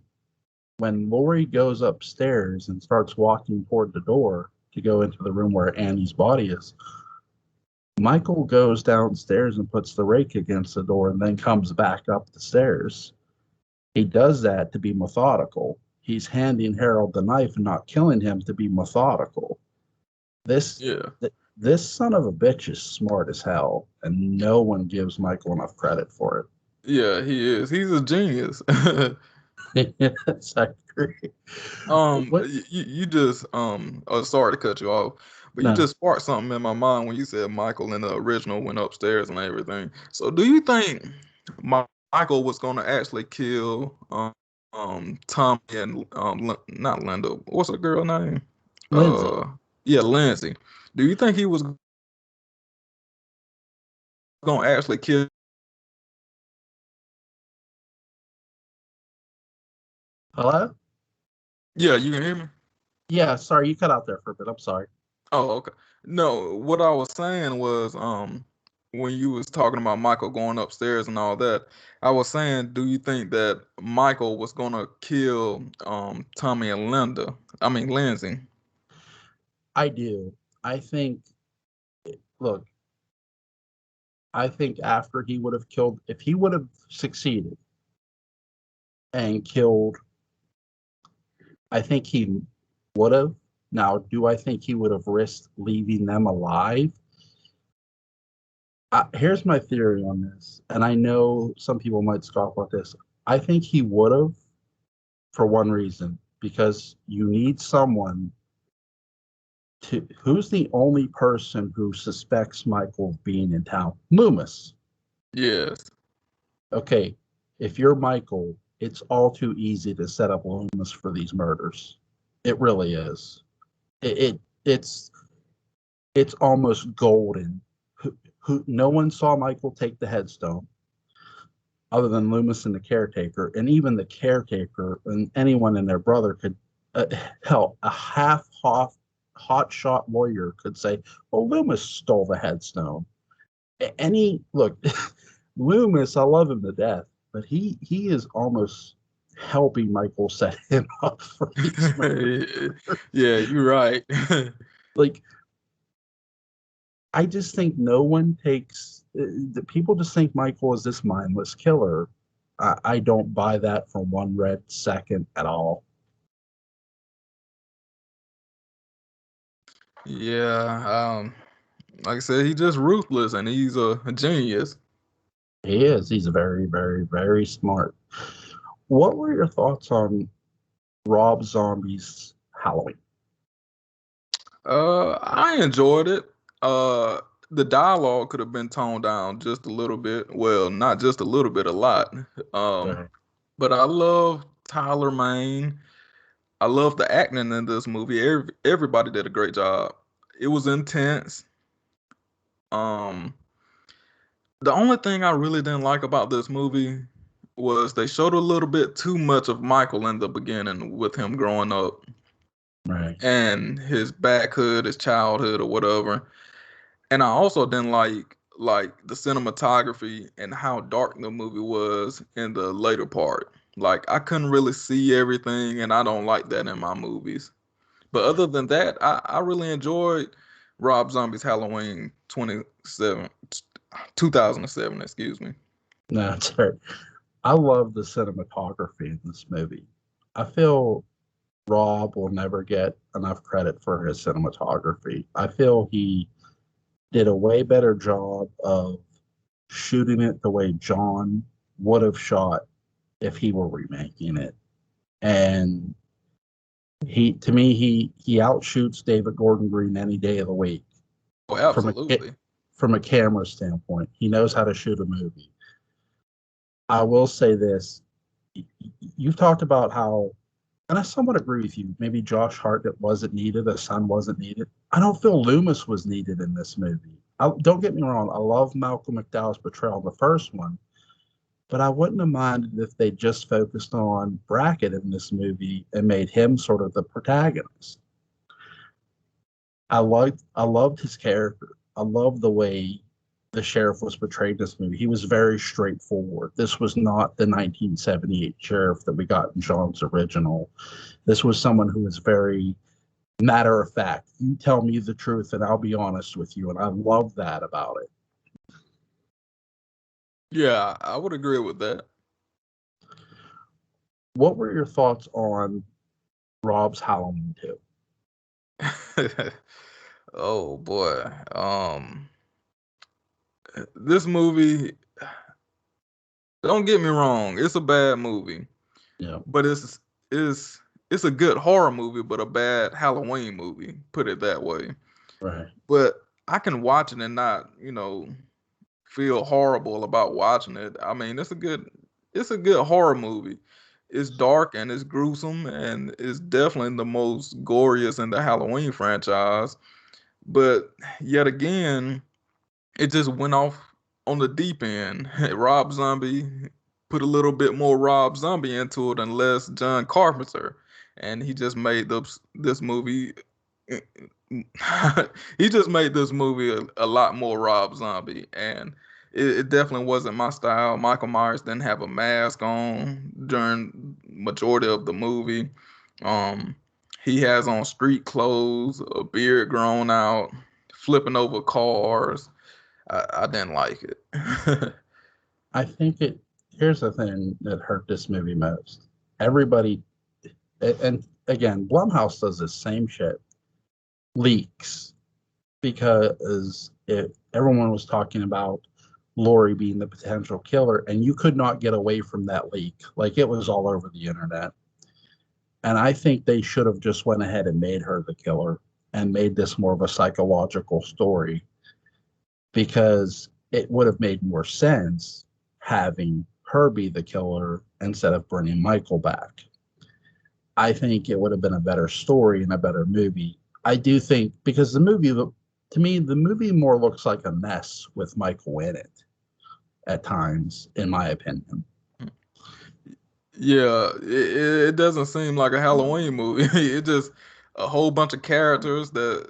when Laurie goes upstairs and starts walking toward the door to go into the room where Annie's body is, Michael goes downstairs and puts the rake against the door and then comes back up the stairs. He does that to be methodical. He's handing Harold the knife and not killing him to be methodical. This Yeah, this son of a bitch is smart as hell, and no one gives Michael enough credit for yeah, he is. He's a genius. it. Yes, I agree. What? You just oh, sorry to cut you off, but you No, just sparked something in my mind when you said Michael in the original went upstairs and everything. So do you think Michael was gonna actually kill Tommy and not Linda? What's the girl name? Lindsay. Yeah, Lindsay. Do you think he was gonna actually kill? Hello? Yeah, you can hear me. Yeah, sorry, you cut out there for a bit. I'm sorry. Oh, okay. No, what I was saying was, when you was talking about Michael going upstairs and all that, I was saying, do you think that Michael was gonna kill Tommy and Linda? I mean Lindsay. I do. I think, look, I think after he would have killed, if he would have succeeded and killed, I think he would have. Now, do I think he would have risked leaving them alive? Here's my theory on this, and I know some people might scoff at this. I think he would have for one reason, because you need someone to. Who's the only person who suspects Michael of being in town? Loomis. Yes. Okay, if you're Michael, it's all too easy to set up Loomis for these murders. It really is. It's almost golden. No one saw Michael take the headstone other than Loomis and the caretaker, and even the caretaker and anyone and their brother could, uh, hell, hotshot lawyer could say, "Well, Loomis stole the headstone." Any look, Loomis, I love him to death, but he is almost helping Michael set him up for these murders. Yeah, you're right. Like, I just think no one takes the people just think Michael is this mindless killer. I don't buy that for one red second at all. Yeah, like I said, he's just ruthless and he's a genius. He is. He's very, very, very smart. What were your thoughts on Rob Zombie's Halloween? I enjoyed it. Uh, the dialogue could have been toned down just a little bit. Well, not just a little bit, a lot. Um, Right. but I love Tyler Mane. I love the acting in this movie. Everybody did a great job. It was intense. Um, the only thing I really didn't like about this movie was they showed a little bit too much of Michael in the beginning with him growing up Right. and his backhood, his childhood, or whatever. And I also didn't like the cinematography and how dark the movie was in the later part. Like I couldn't really see everything, and I don't like that in my movies. But other than that, I really enjoyed Rob Zombie's Halloween 2007, excuse me. No, it's right. I love the cinematography in this movie. I feel Rob will never get enough credit for his cinematography. I feel he did a way better job of shooting it the way John would have shot if he were remaking it. And he, to me, he outshoots David Gordon Green any day of the week Oh, from a absolutely. from a camera standpoint. He knows how to shoot a movie. I will say this: you've talked about how, and I somewhat agree with you. Maybe Josh Hartnett wasn't needed, a son wasn't needed. I don't feel Loomis was needed in this movie. Don't get me wrong. I love Malcolm McDowell's portrayal in the first one, but I wouldn't have minded if they just focused on Brackett in this movie and made him sort of the protagonist. I loved his character. I loved the way the sheriff was portrayed in this movie. He was very straightforward. This was not the 1978 sheriff that we got in John's original. This was someone who was very matter of fact. You tell me the truth and I'll be honest with you. And I love that about it. Yeah, I would agree with that. What were your thoughts on Rob's Halloween 2? Oh boy. This movie, don't get me wrong, it's a bad movie, Yeah, but it's it's a good horror movie, but a bad Halloween movie, put it that way. right. But I can watch it and not, feel horrible about watching it. I mean, it's a good horror movie. It's dark and it's gruesome and it's definitely the most goriest in the Halloween franchise. But yet again, it just went off on the deep end. Rob Zombie put a little bit more Rob Zombie into it and less John Carpenter, and he just made this movie. He just made this movie a lot more Rob Zombie, and it definitely wasn't my style. Michael Myers didn't have a mask on during majority of the movie. Um, he has on street clothes, a beard grown out, flipping over cars. I didn't like it. I think it, here's the thing that hurt this movie most. Everybody, and again, Blumhouse does the same shit, leaks, because everyone was talking about Laurie being the potential killer, and you could not get away from that leak. Like it was all over the internet. And I think they should have just went ahead and made her the killer and made this more of a psychological story, because it would have made more sense having her be the killer instead of bringing Michael back. I think it would have been a better story and a better movie. I do think because to me, the movie more looks like a mess with Michael in it at times, in my opinion. Yeah, it doesn't seem like a Halloween movie. It just a whole bunch of characters that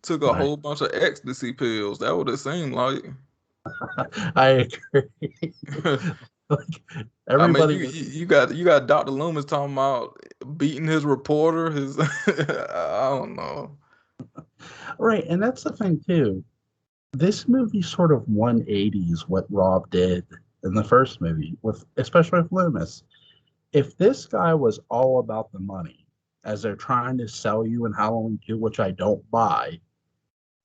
took a Right. whole bunch of ecstasy pills. That would it seemed like. I agree. Like I mean, everybody you was you you got Dr. Loomis talking about beating his reporter. His I don't know. right, and that's the thing too. This movie sort of 180s what Rob did in the first movie, with especially with Loomis. If this guy was all about the money, as they're trying to sell you in Halloween 2, which I don't buy,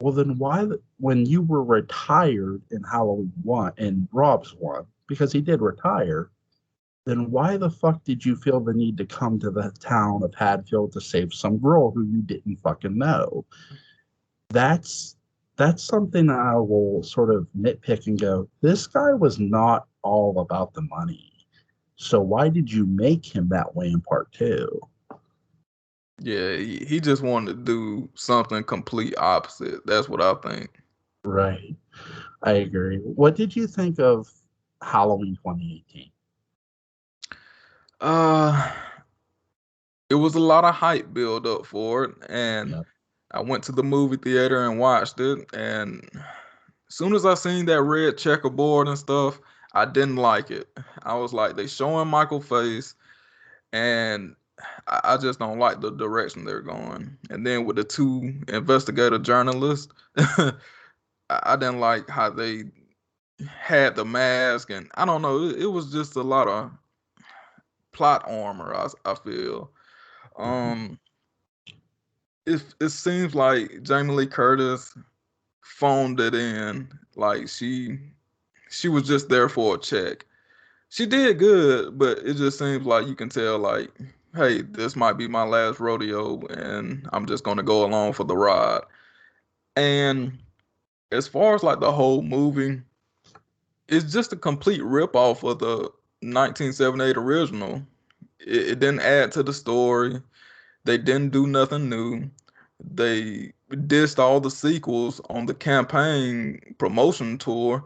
well then why when you were retired in Halloween 1 in Rob's 1, because he did retire, then why the fuck did you feel the need to come to the town of Hadfield to save some girl who you didn't fucking know? That's that's something I will sort of nitpick and go, this guy was not all about the money. So why did you make him that way in part two? Yeah, he just wanted to do something complete opposite. That's what I think. Right. I agree. What did you think of Halloween 2018? Uh, it was a lot of hype build up for it, and Yeah. I went to the movie theater and watched it. And as soon as I seen that red checkerboard and stuff, I didn't like it. I was like, they showing Michael face, and I just don't like the direction they're going. And then with the two investigative journalists, I didn't like how they had the mask, and I don't know. It was just a lot of plot armor. I feel. Mhm. Um, it seems like Jamie Lee Curtis phoned it in. Like she was just there for a check. She did good, but it just seems like you can tell like, hey, this might be my last rodeo, and I'm just gonna go along for the ride. And as far as like the whole movie, it's just a complete rip off of the 1978 original. It didn't add to the story. They didn't do nothing new. They dissed all the sequels on the campaign promotion tour,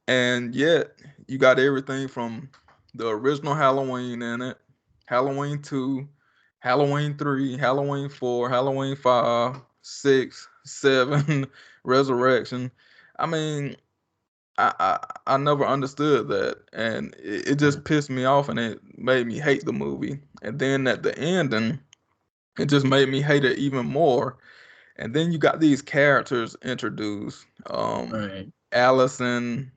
and yet you got everything from the original Halloween in it, Halloween 2, Halloween 3, Halloween 4, Halloween 5, 6, 7, Resurrection. I mean, I never understood that, and it Right. just pissed me off, and it made me hate the movie. And then at the ending, it just made me hate it even more. And then you got these characters introduced, Right. Allison,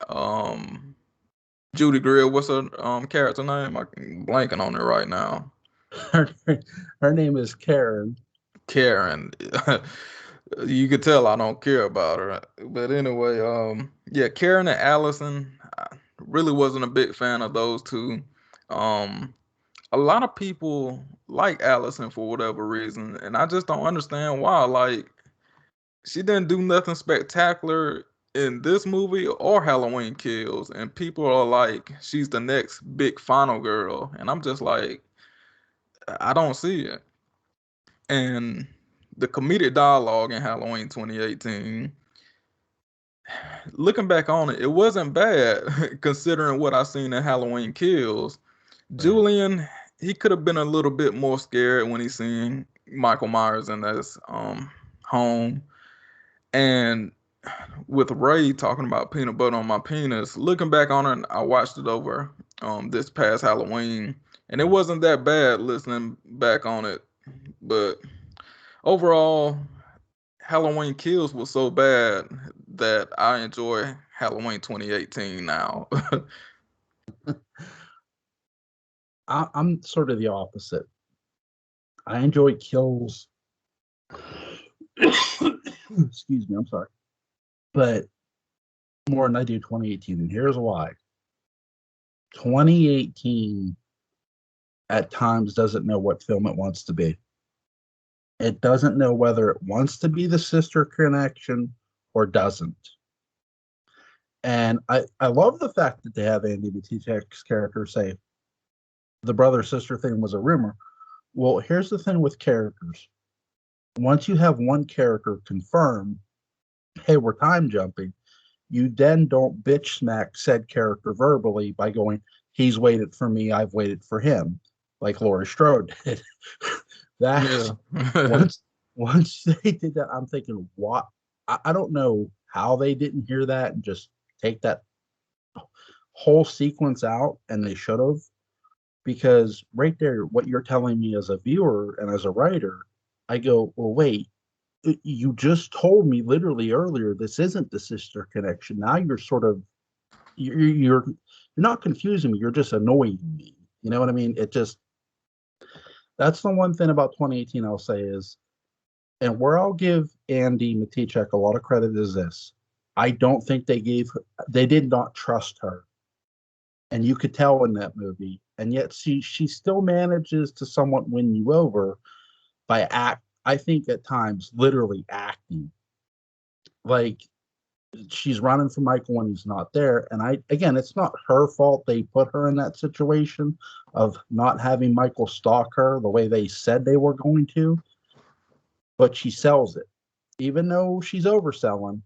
um, Judy Greer. What's her character name? I'm blanking on it right now. Her, her name is Karen. Karen. You could tell I don't care about her. But anyway, yeah, Karen and Allison. I really wasn't a big fan of those two. Um, a lot of people like Allison for whatever reason, and I just don't understand why. Like, she didn't do nothing spectacular in this movie or Halloween Kills, and people are like, she's the next big final girl, and I'm just like, I don't see it. And the comedic dialogue in Halloween 2018, looking back on it, it wasn't bad considering what I seen in Halloween Kills. Right. Julian, he could have been a little bit more scared when he seen Michael Myers in his home. And with Ray talking about peanut butter on my penis, looking back on it, I watched it over this past Halloween, and it Right. wasn't that bad listening back on it. But overall, Halloween Kills was so bad that I enjoy Halloween 2018 now. I'm sort of the opposite. I enjoy kills. Excuse me, I'm sorry. But more than I do 2018. And here's why. 2018 at times doesn't know what film it wants to be. It doesn't know whether it wants to be the sister connection or doesn't. And I love the fact that they have Andy Batist's character say the brother sister thing was a rumor. Well, here's the thing with characters. Once you have one character confirmed, hey, we're time jumping, you then don't bitch smack said character verbally by going, he's waited for me, I've waited for him, like Laurie Strode did. That Yeah. once they did that, I'm thinking, what? I don't know how they didn't hear that and just take that whole sequence out, and they should have, because right there, what you're telling me as a viewer and as a writer, I go, well, wait, you just told me literally earlier this isn't the sister connection. Now you're sort of you're not confusing me. You're just annoying me. You know what I mean? It just that's the one thing about 2018 I'll say is, and where I'll give Andy Matichak a lot of credit is this: I don't think they did not trust her, and you could tell in that movie, and yet she still manages to somewhat win you over by act. I think at times literally acting like she's running from Michael when he's not there. And I, again, it's not her fault they put her in that situation of not having Michael stalk her the way they said they were going to, but she sells it. Even though she's overselling,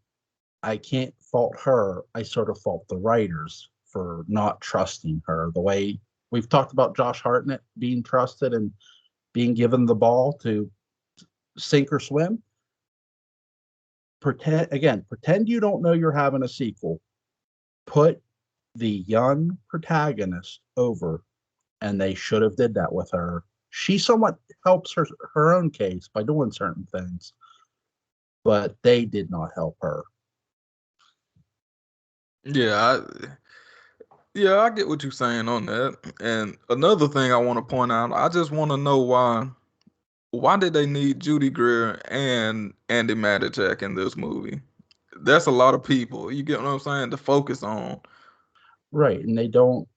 I can't fault her. I sort of fault the writers for not trusting her the way we've talked about Josh Hartnett being trusted and being given the ball to sink or swim. Pretend you don't know you're having a sequel. Put the young protagonist over, and they should have did that with her. She somewhat helps her own case by doing certain things, but they did not help her. Yeah, I get what you're saying on that. And another thing I want to point out, I just want to know why did they need Judy Greer and Andy Matichak in this movie? That's a lot of people. You get what I'm saying? To focus on. Right, and they don't.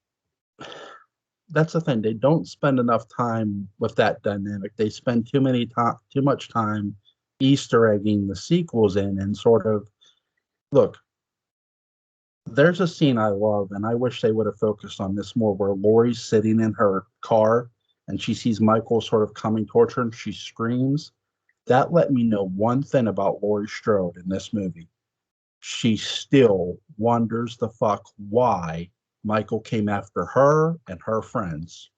That's the thing. They don't spend enough time with that dynamic. They spend too much time Easter egging the sequels in, and sort of look. There's a scene I love, and I wish they would have focused on this more, where Laurie's sitting in her car and she sees Michael sort of coming towards her and she screams. That let me know one thing about Laurie Strode in this movie. She still wonders the fuck why Michael came after her and her friends.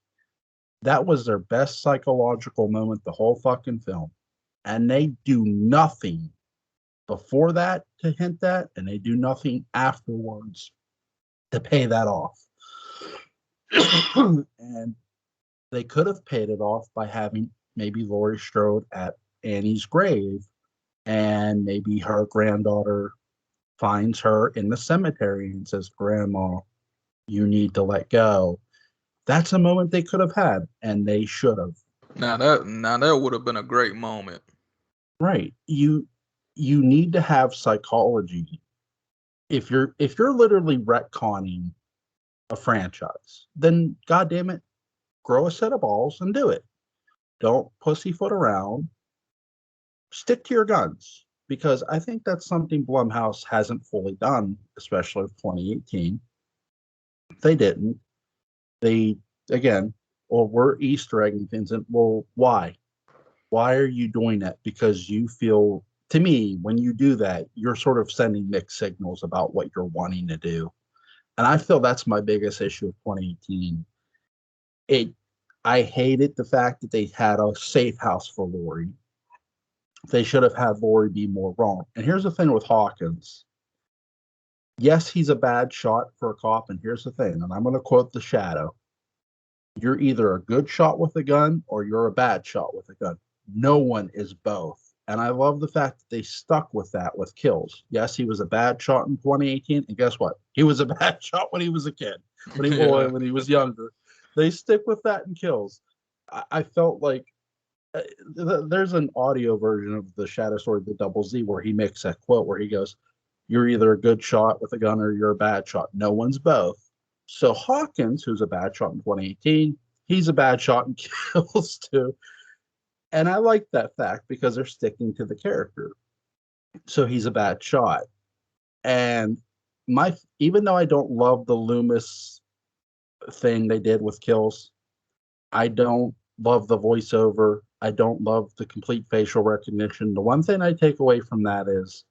That was their best psychological moment the whole fucking film. And they do nothing before that to hint that, and they do nothing afterwards to pay that off. And they could have paid it off by having maybe Laurie Strode at Annie's grave, and maybe her granddaughter finds her in the cemetery and says, Grandma, you need to let go. That's a moment they could have had, and they should have. Now that would have been a great moment. Right. You need to have psychology. If you're literally retconning a franchise, then goddamn it, grow a set of balls and do it. Don't pussyfoot around. Stick to your guns, because I think that's something Blumhouse hasn't fully done, especially with 2018. They didn't. They again, well, we're Easter egging things, and well, why? Why are you doing that? Because you feel, to me, when you do that, you're sort of sending mixed signals about what you're wanting to do. And I feel that's my biggest issue of 2018. It I hated the fact that they had a safe house for Lori. They should have had Lori be more wrong. And here's the thing with Hawkins. Yes, he's a bad shot for a cop. And here's the thing, and I'm going to quote The Shadow: you're either a good shot with a gun or you're a bad shot with a gun. No one is both. And I love the fact that they stuck with that with Kills. Yes, he was a bad shot in 2018. And guess what? He was a bad shot when he was a kid, Yeah. when he was younger. They stick with that in Kills. I felt like uh, there's an audio version of the Shadow Story, the Double Z, where he makes that quote where he goes, "You're either a good shot with a gun or you're a bad shot. No one's both." So Hawkins, who's a bad shot in 2018, he's a bad shot in Kills too. And I like that fact because they're sticking to the character. So he's a bad shot. And my even though I don't love the Loomis thing they did with Kills, I don't love the voiceover. I don't love the complete facial recognition. The one thing I take away from that is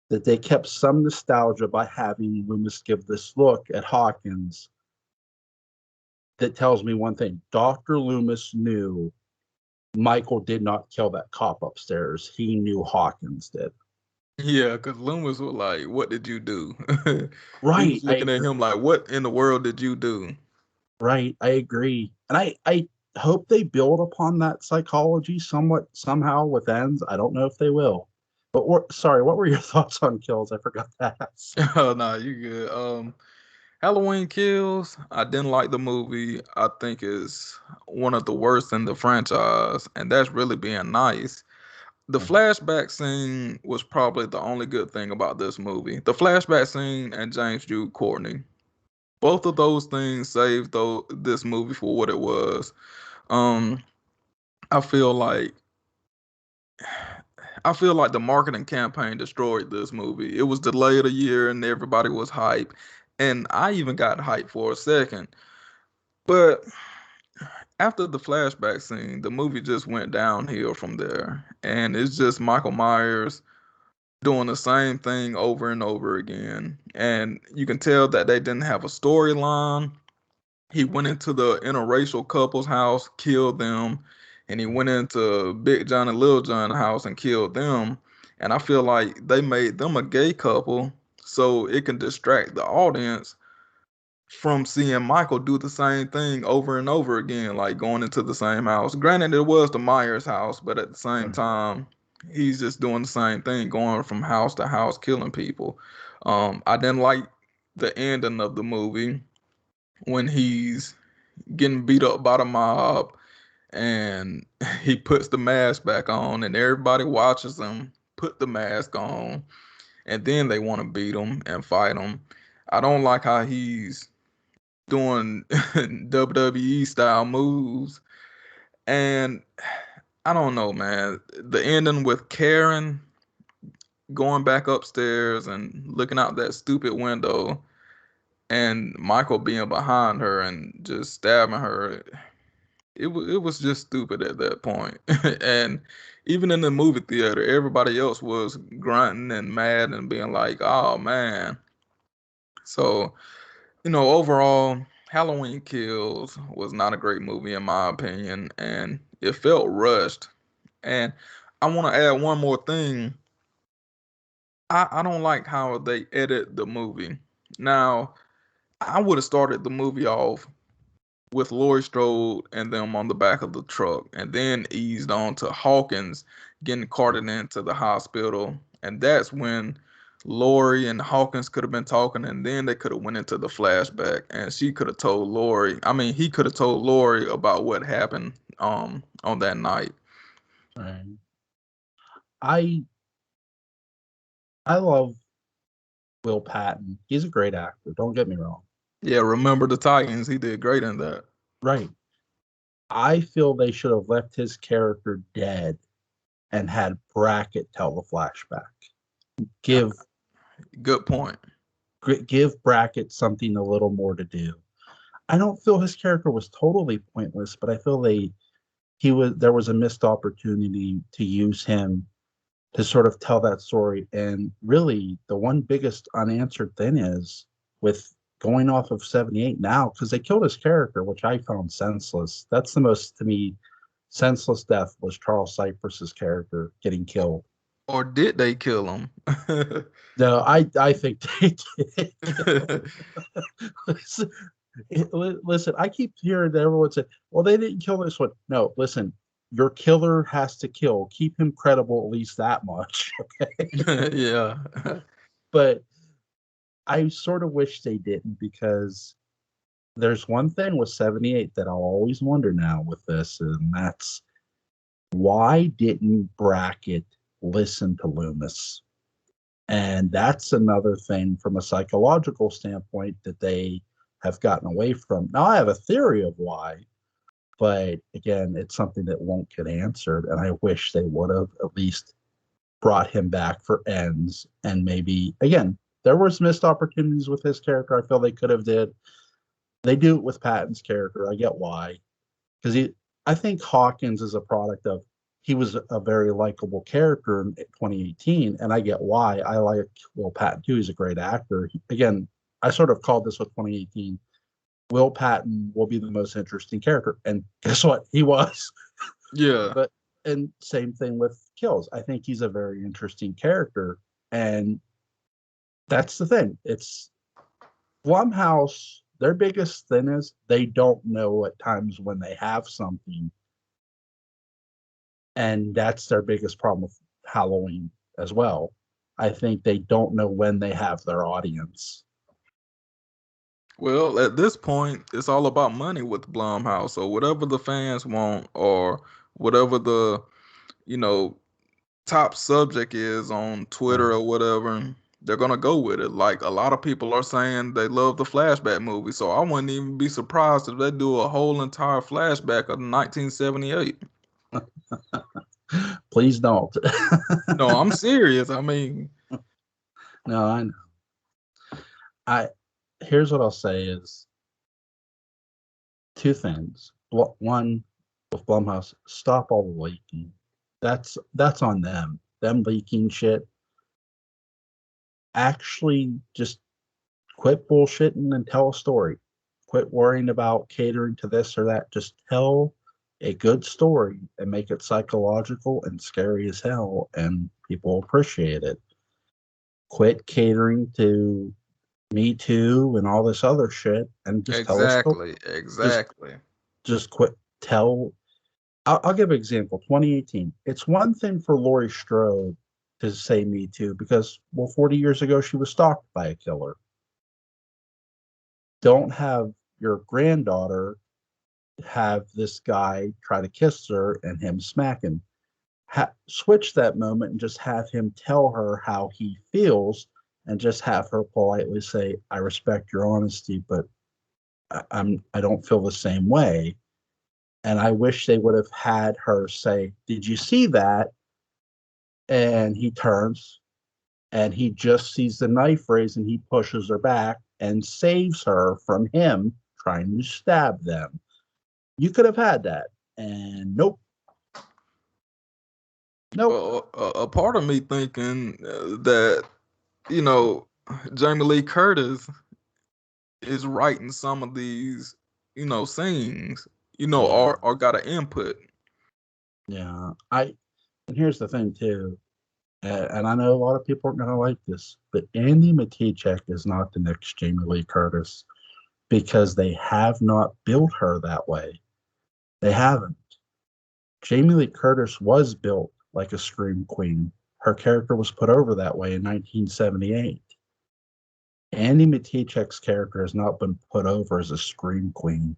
that they kept some nostalgia by having Loomis give this look at Hawkins that tells me one thing: Dr. Loomis knew Michael did not kill that cop upstairs. He knew Hawkins did. Yeah, because Loomis was like, "What did you do?" He Right. was looking at him like, "What in the world did you do?" Right. I agree. And I hope they build upon that psychology somewhat somehow with ends. I don't know if they will. But sorry, what were your thoughts on Kills? I forgot to ask. Oh no, you good. Halloween Kills. I didn't like the movie. I think it's one of the worst in the franchise, and that's really being nice. The flashback scene was probably the only good thing about this movie. The flashback scene and James Jude Courtney. Both of those things saved this movie for what it was. Um, I feel like I feel like the marketing campaign destroyed this movie. It was delayed a year and everybody was hyped. And I even got hyped for a second. But after the flashback scene, the movie just went downhill from there. And it's just Michael Myers doing the same thing over and over again. And you can tell that they didn't have a storyline. He went into the interracial couple's house, killed them, and he went into Big John and Little John house and killed them. And I feel like they made them a gay couple so it can distract the audience from seeing Michael do the same thing over and over again, like going into the same house. Granted, it was the Myers house, but at the same Right. time, he's just doing the same thing, going from house to house, killing people. I didn't like the ending of the movie when he's getting beat up by the mob and he puts the mask back on and everybody watches him put the mask on and then they want to beat him and fight him. I don't like how he's doing WWE style moves. And I don't know, man. The ending with Karen going back upstairs and looking out that stupid window and Michael being behind her and just stabbing her. It was just stupid at that point. And even in the movie theater, everybody else was grunting and mad and being like, "Oh man." So, overall, Halloween Kills was not a great movie in my opinion, and it felt rushed. And I want to add one more thing. I don't like how they edit the movie. Now, I would have started the movie off with Laurie Strode and them on the back of the truck, and then eased on to Hawkins getting carted into the hospital, and that's when Laurie and Hawkins could have been talking, and then they could have went into the flashback, and she could have told Laurie. I mean, he could have told Laurie about what happened on that night. Right. I I love Will Patton. He's a great actor. Don't get me wrong. Yeah, remember the Titans? He did great in that. Right. I feel they should have left his character dead and had Brackett tell the flashback. Give Good point. give Brackett something a little more to do. I don't feel his character was totally pointless, but I feel there was a missed opportunity to use him to sort of tell that story. And really, the one biggest unanswered thing is with going off of 78 now, because they killed his character, which I found senseless. That's the most, to me, senseless death was Charles Cypress's character getting killed. Or did they kill him? No, I think they did kill him. Listen, listen, I keep hearing everyone say, well, they didn't kill this one. No, listen, your killer has to kill. Keep him credible at least that much. Yeah. But I sort of wish they didn't because there's one thing with 78 that I'll always wonder now with this, and that's why didn't Brackett listen to Loomis? And that's another thing from a psychological standpoint that they have gotten away from. Now, I have a theory of why, but again, it's something that won't get answered. And I wish they would have at least brought him back for ends. And maybe, again, there was missed opportunities with his character. I feel they could have did. They do it with Patton's character. I get why. Because I think Hawkins is a product of he was a very likable character in 2018, and I get why. I like Will Patton too. He's a great actor. Again, I sort of called this with 2018. Will Patton will be the most interesting character, and guess what? He was. Yeah. But and same thing with Kills. I think he's a very interesting character, and that's the thing. It's Blumhouse. Their biggest thing is they don't know at times when they have something, and that's their biggest problem with Halloween as well. I think they don't know when they have their audience. Well, at this point, it's all about money with Blumhouse. So whatever the fans want, or whatever the you know top subject is on Twitter Right. or whatever, they're gonna go with it. Like a lot of people are saying they love the flashback movie, so I wouldn't even be surprised if they do a whole entire flashback of 1978. Please don't. No, I'm serious. I mean, No, I know. I Here's what I'll say is two things. One, with Blumhouse, stop all the leaking. That's on them. Them leaking shit. Actually, just quit bullshitting and tell a story. Quit worrying about catering to this or that. Just tell a good story and make it psychological and scary as hell, and people appreciate it. Quit catering to Me Too and all this other shit, and just tell a story. exactly, Just exactly. just quit. Tell. I'll give an example. 2018. It's one thing for Laurie Strode to say Me Too because, well, 40 years ago she was stalked by a killer. Don't have your granddaughter have this guy try to kiss her and him smacking. Switch that moment and just have him tell her how he feels, and just have her politely say, "I respect your honesty, but I don't feel the same way." And I wish they would have had her say, "Did you see that?" And he turns and he just sees the knife raise and he pushes her back and saves her from him trying to stab them. You could have had that. And nope, nope. A part of me thinking that you know Jamie Lee Curtis is writing some of these scenes, Yeah, or got an input. yeah. And here's the thing too, and I know a lot of people aren't gonna like this, but Andy Matichak is not the next Jamie Lee Curtis because they have not built her that way. They haven't. Jamie Lee Curtis was built like a scream queen. Her character was put over that way in 1978. Andy Matichak's character has not been put over as a scream queen.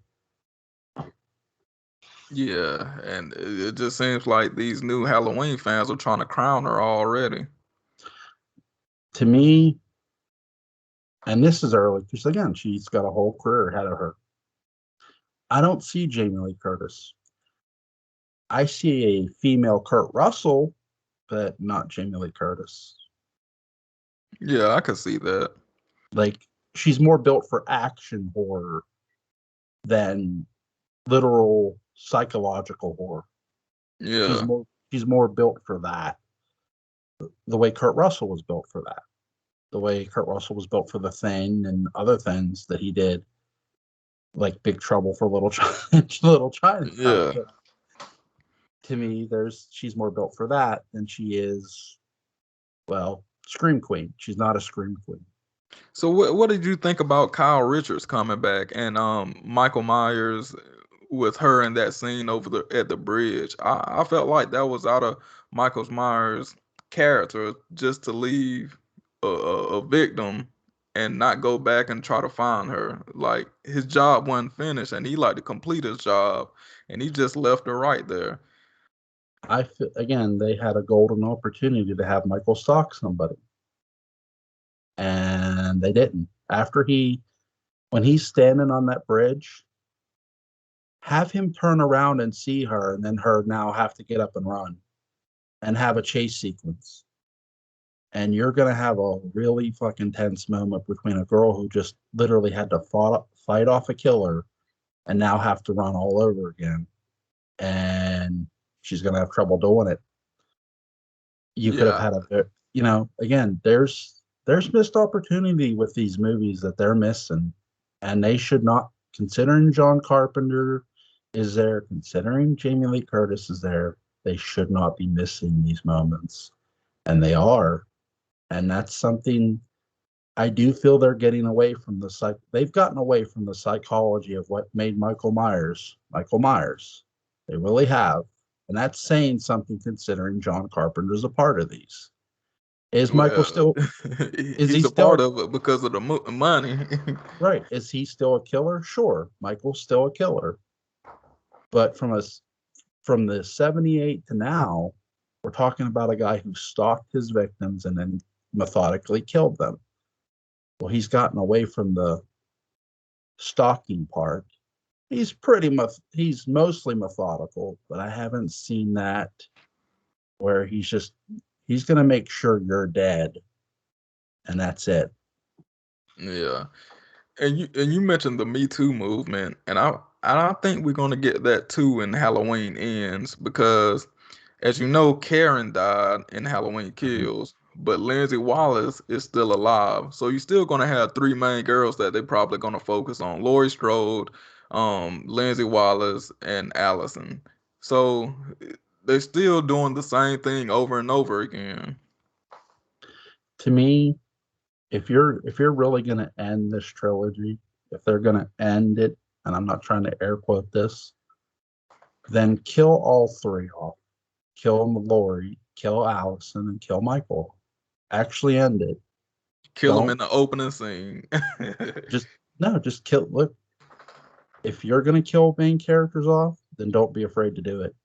Yeah, and it just seems like these new Halloween fans are trying to crown her already. To me, and this is early because again, she's got a whole career ahead of her. I don't see Jamie Lee Curtis. I see a female Kurt Russell, but not Jamie Lee Curtis. Yeah, I could see that. Like she's more built for action horror than literal psychological horror. She's Yeah, more she's more built for that. The way Kurt Russell was built for that. The way Kurt Russell was built for The Thing and other things that he did, like Big Trouble for Little Little China. yeah. But to me, there's she's more built for that than she is, well, Scream Queen. She's not a Scream Queen. So what did you think about Kyle Richards coming back and Michael Myers with her in that scene over the at the bridge? I felt like that was out of Michael Myers' character just to leave a victim and not go back and try to find her. Like his job wasn't finished and he like to complete his job and he just left her right there. Again, they had a golden opportunity to have Michael stalk somebody, and they didn't. When he's standing on that bridge, have him turn around and see her, and then her now have to get up and run and have a chase sequence. And you're going to have a really fucking tense moment between a girl who just literally had to fight off a killer and now have to run all over again. And she's going to have trouble doing it. You could have Yeah. had again, there's missed opportunity with these movies that they're missing, and they should not, considering John Carpenter is there, considering Jamie Lee Curtis is there, they should not be missing these moments. And they are. And that's something I do feel they're getting away from the psych. They've gotten away from the psychology of what made Michael Myers, Michael Myers. They really have. And that's saying something considering John Carpenter's a part of these. Is Michael Well, still, is he he's a still part of it because of the money. right? Is he still a killer? Sure. Michael's still a killer. But from the 78 to now, we're talking about a guy who stalked his victims and then methodically killed them. Well, he's gotten away from the stalking part. He's mostly methodical, but I haven't seen that where he's going to make sure you're dead and that's it. Yeah. And you mentioned the Me Too movement, and I think we're gonna get that too in Halloween Ends because, as you know, Karen died in Halloween Mhm. Kills, but Lindsay Wallace is still alive. So you're still gonna have three main girls that they're probably gonna focus on: Laurie Strode, Lindsay Wallace, and Allison. So they're still doing the same thing over and over again. To me, if you're really going to end this trilogy, if they're going to end it, and I'm not trying to air quote this, then kill all three off. Kill Lori, kill Allison, and kill Michael. Actually end it. Kill them in Don't the opening scene. just no, just kill. Look, if you're gonna kill main characters off, then don't be afraid to do it.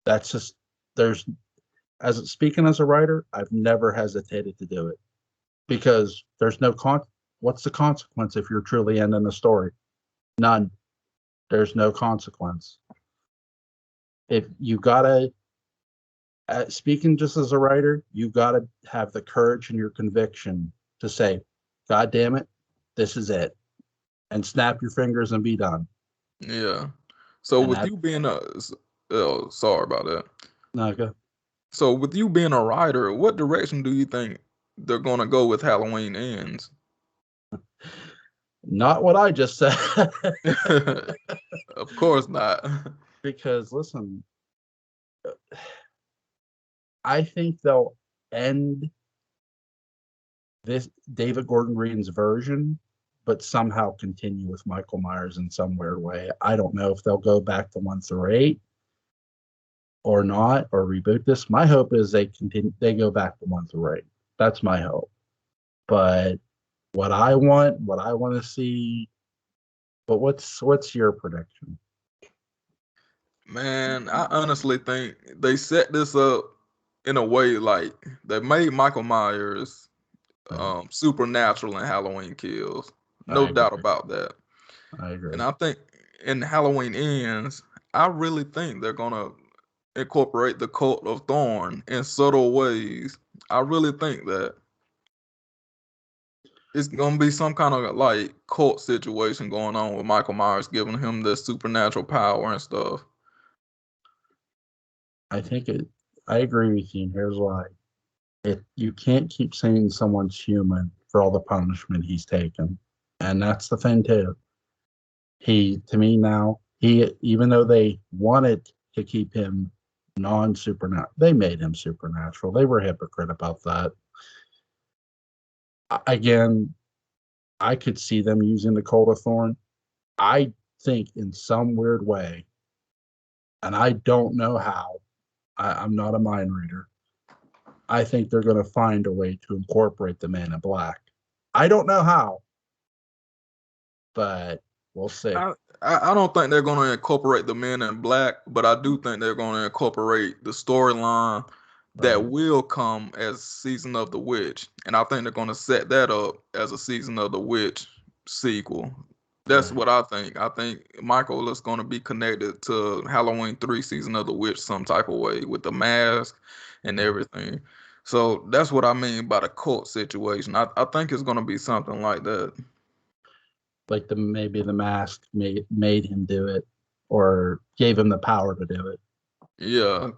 That's just there's as speaking as a writer, I've never hesitated to do it because there's no what's the consequence if you're truly ending a story? None. There's no consequence. If you gotta speaking just as a writer, you gotta have the courage and your conviction to say, God damn it, this is it. And snap your fingers and be done. Yeah. So And with that you being oh, sorry about that. no, So with you being a writer, what direction do you think they're gonna go with Halloween Ends? not what I just said. Of course not. Because listen, I think they'll end this David Gordon Green's version, but somehow continue with Michael Myers in some weird way. I don't know if they'll go back to 1 through 8 or not, or reboot this. My hope is they go back to 1 through 8. That's my hope. But what I want to see. But what's your prediction? Man, I honestly think they set this up in a way like they made Michael Myers Right. supernatural in Halloween Kills. I No doubt agree. about that. I And agree. I think in Halloween Ends, I really think they're gonna incorporate the Cult of Thorn in subtle ways. I really think that it's gonna be some kind of like cult situation going on with Michael Myers giving him the supernatural power and stuff. I think it. I agree with you. And here's why. You can't keep saying someone's human for all the punishment he's taken, and that's the thing too. He to me now he even though they wanted to keep him non-supernatural, they made him supernatural. They were a hypocrite about that. Again, I could see them using the Cult of Thorn. I think in some weird way, and I don't know how. I'm not a mind reader. I think they're going to find a way to incorporate the Man in Black. I don't know how, but we'll see. I I don't think they're gonna incorporate the Men in Black, but I do think they're gonna incorporate the storyline that Right, will come as Season of the Witch, and I think they're gonna set that up as a Season of the Witch sequel. That's right. what I think. I think Michael is gonna be connected to Halloween 3 Season of the Witch some type of way with the mask and Right. everything. So that's what I mean by the cult situation. I think it's gonna be something like that. Like maybe the mask made him do it, or gave him the power to do it. Yeah,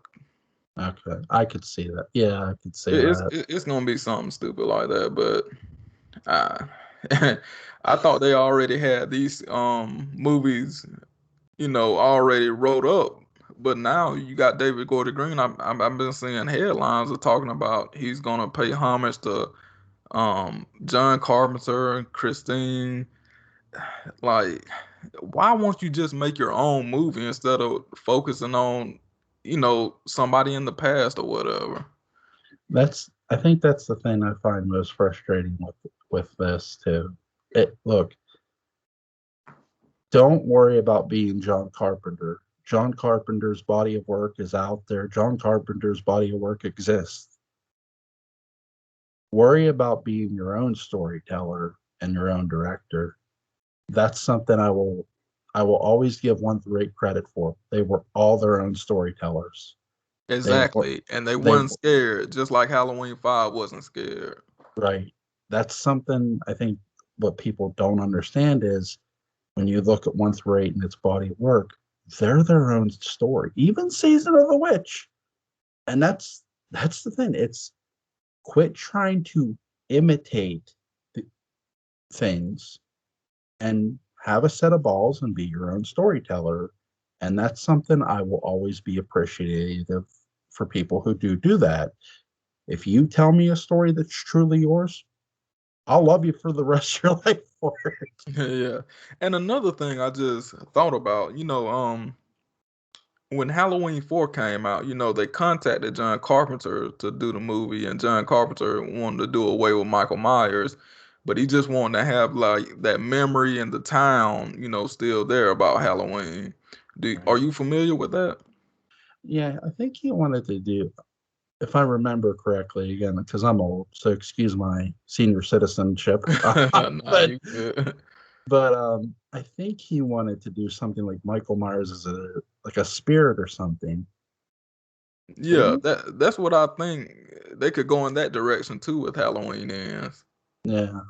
Okay, I could see that. Yeah, I could see It's that. it's gonna be something stupid like that, but uh, I thought they already had these movies already wrote up. But now you got David Gordon Green. I've been seeing headlines of talking about he's gonna pay homage to John Carpenter and Christine. Like, why won't you just make your own movie instead of focusing on, somebody in the past or whatever? I think that's the thing I find most frustrating with this too. Look, don't worry about being John Carpenter. John Carpenter's body of work is out there. John Carpenter's body of work exists. Worry about being your own storyteller and your own director. That's something I will always give 1 through 8 credit for. They were all their own storytellers. They were Exactly. And they they weren't scared, just like Halloween 5 wasn't scared. right. That's something I think what people don't understand is when you look at 1 through 8 and its body of work, they're their own story. Even Season of the Witch. And that's the thing. It's quit trying to imitate things and have a set of balls and be your own storyteller. And that's something I will always be appreciative for people who do that. If you tell me a story that's truly yours, I'll love you for the rest of your life for it. Yeah. And another thing I just thought about, when Halloween 4 came out, they contacted John Carpenter to do the movie, and John Carpenter wanted to do away with Michael Myers, but he just wanted to have like that memory and the town, still there about Halloween. Are Right. you familiar with that? Yeah, I think he wanted to do, if I remember correctly, again, because I'm old, so excuse my senior citizenship. Nah, but you good. I think he wanted to do something like Michael Myers as a spirit or something. Didn't Yeah, he? that's what I think. They could go in that direction too with Halloween ends, Yeah.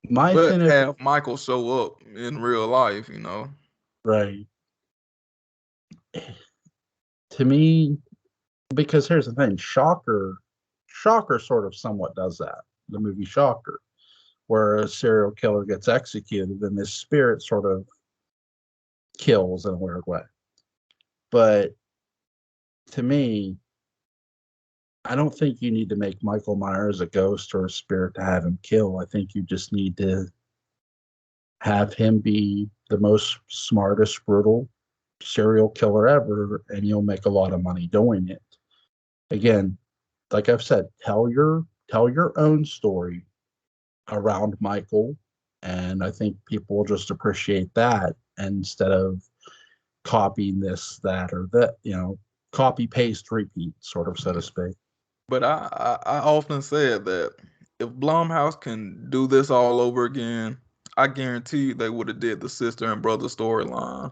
My but thing is have Michael show up in real life. right to me because here's the thing, Shocker sort of somewhat does that. The movie Shocker, where a serial killer gets executed and his spirit sort of kills in a weird way. But to me, I don't think you need to make Michael Myers a ghost or a spirit to have him kill. I think you just need to have him be the most smartest, brutal serial killer ever, and you'll make a lot of money doing it. Again, like I've said, tell your own story around Michael, and I think people will just appreciate that instead of copying this, that, or that. Copy, paste, repeat, sort of, so to speak. But I often said that if Blumhouse can do this all over again, I guarantee you they would have did the sister and brother storyline.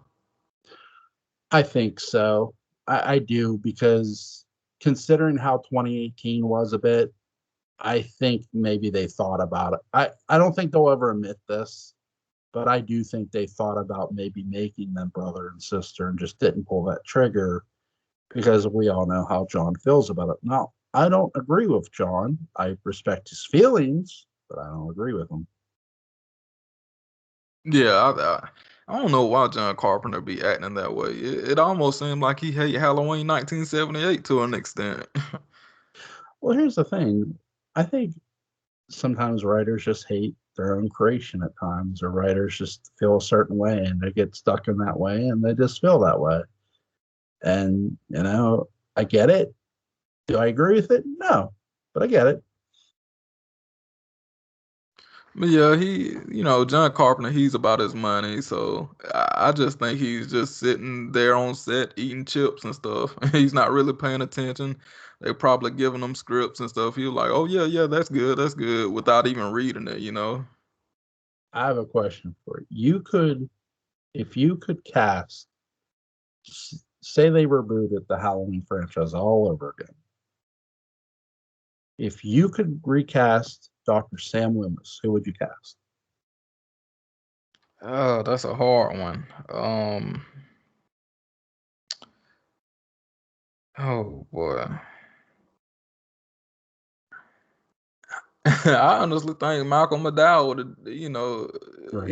I think so. I do because considering how 2018 was a bit, I think maybe they thought about it. I don't think they'll ever admit this, but I do think they thought about maybe making them brother and sister and just didn't pull that trigger because we all know how John feels about it. Now, I don't agree with John. I respect his feelings, but I don't agree with him. Yeah, I don't know why John Carpenter be acting that way. It almost seemed like he hate Halloween 1978 to an extent. Well, here's the thing. I think sometimes writers just hate their own creation at times, or writers just feel a certain way and they get stuck in that way and they just feel that way. And, I get it. Do I agree with it? No, but I get it. But yeah, John Carpenter, he's about his money, so I just think he's just sitting there on set eating chips and stuff. He's not really paying attention. They probably giving him scripts and stuff. He's like, "Oh yeah, yeah, that's good," without even reading it. I have a question for you. If you could cast, say they rebooted the Halloween franchise all over again, if you could recast Dr. Sam Loomis, who would you cast? Oh, that's a hard one. Oh boy. I honestly think Malcolm McDowell would have, Right.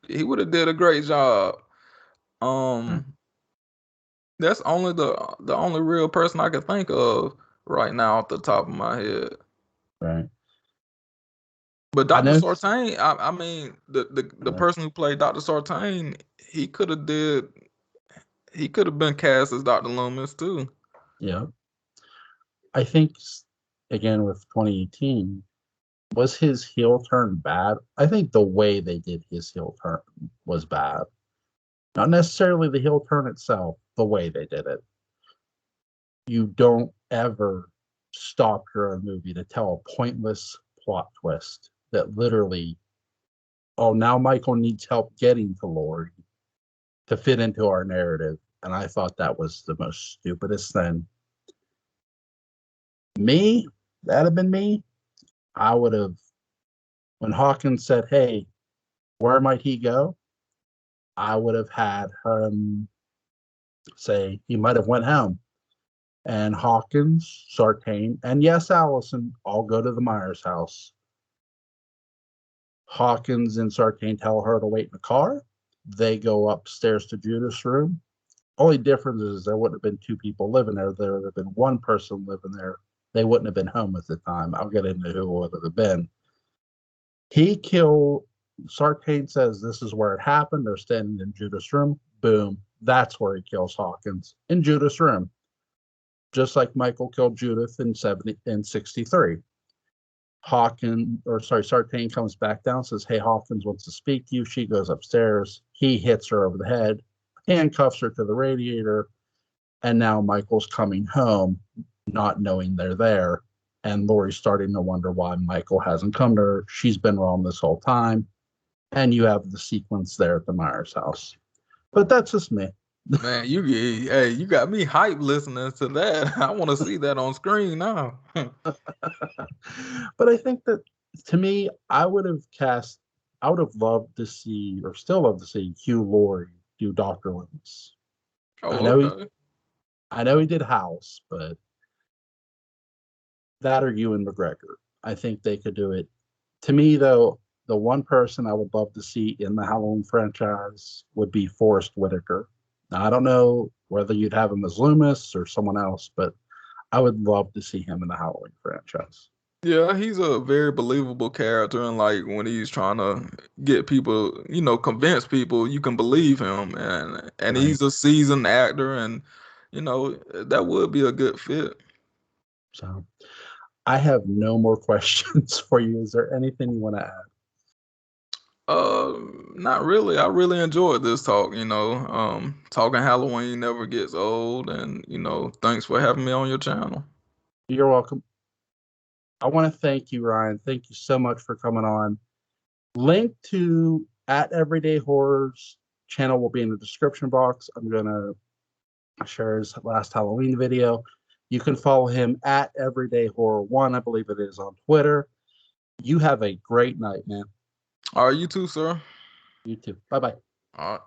he would have did a great job. Hmm. That's only the only real person I can think of right now off the top of my head. Right. But I Dr. know. Sartain, I mean, the uh, person who played Dr. Sartain, he could have been cast as Dr. Loomis too. yeah. I think again with 2018, was his heel turn bad? I think the way they did his heel turn was bad. Not necessarily the heel turn itself, the way they did it. You don't ever stop your own movie to tell a pointless plot twist that literally, oh, now Michael needs help getting to Lori to fit into our narrative. And I thought that was the most stupidest thing. Me, that'd have been me. I would have, when Hawkins said, hey, where might he go? I would have had him say he might have went home. And Hawkins, Sartain, and yes, Allison all go to the Myers house. Hawkins and Sartain tell her to wait in the car. They go upstairs to Judith's room. Only difference is there wouldn't have been two people living there. There would have been one person living there. They wouldn't have been home at the time. I'll get into who it would have been. He killed, Sartain says this is where it happened. They're standing in Judith's room. Boom. That's where he kills Hawkins, in Judith's room. Just like Michael killed Judith in 63. Sartain comes back down, says, hey, Hawkins wants to speak to you. She goes upstairs. He hits her over the head, handcuffs her to the radiator, and now Michael's coming home, not knowing they're there. And Lori's starting to wonder why Michael hasn't come to her. She's been wrong this whole time. And you have the sequence there at the Myers house. But that's just me. Man, you got me hyped listening to that. I want to see that on screen now. But I think that to me, I would have loved to see, or still love to see Hugh Laurie do Dr. Loomis. I Oh, know he, okay. I know he did House, but that or Ewan McGregor. I think they could do it. To me, though, the one person I would love to see in the Halloween franchise would be Forrest Whitaker. Now, I don't know whether you'd have him as Loomis or someone else, but I would love to see him in the Halloween franchise. Yeah, he's a very believable character, and like when he's trying to get people, convince people, you can believe him, and Right. he's a seasoned actor, and that would be a good fit. So I have no more questions for you. Is there anything you want to add? Not really. I really enjoyed this talk. Talking Halloween never gets old, and thanks for having me on your channel. You're welcome. I want to thank you, Ryan. Thank you so much for coming on. Link to at Everyday Horrors channel will be in the description box. I'm gonna share his last Halloween video. You can follow him at Everyday Horror One, I believe it is on Twitter. You have a great night, man. All right, you too, sir. You too. Bye bye. All right.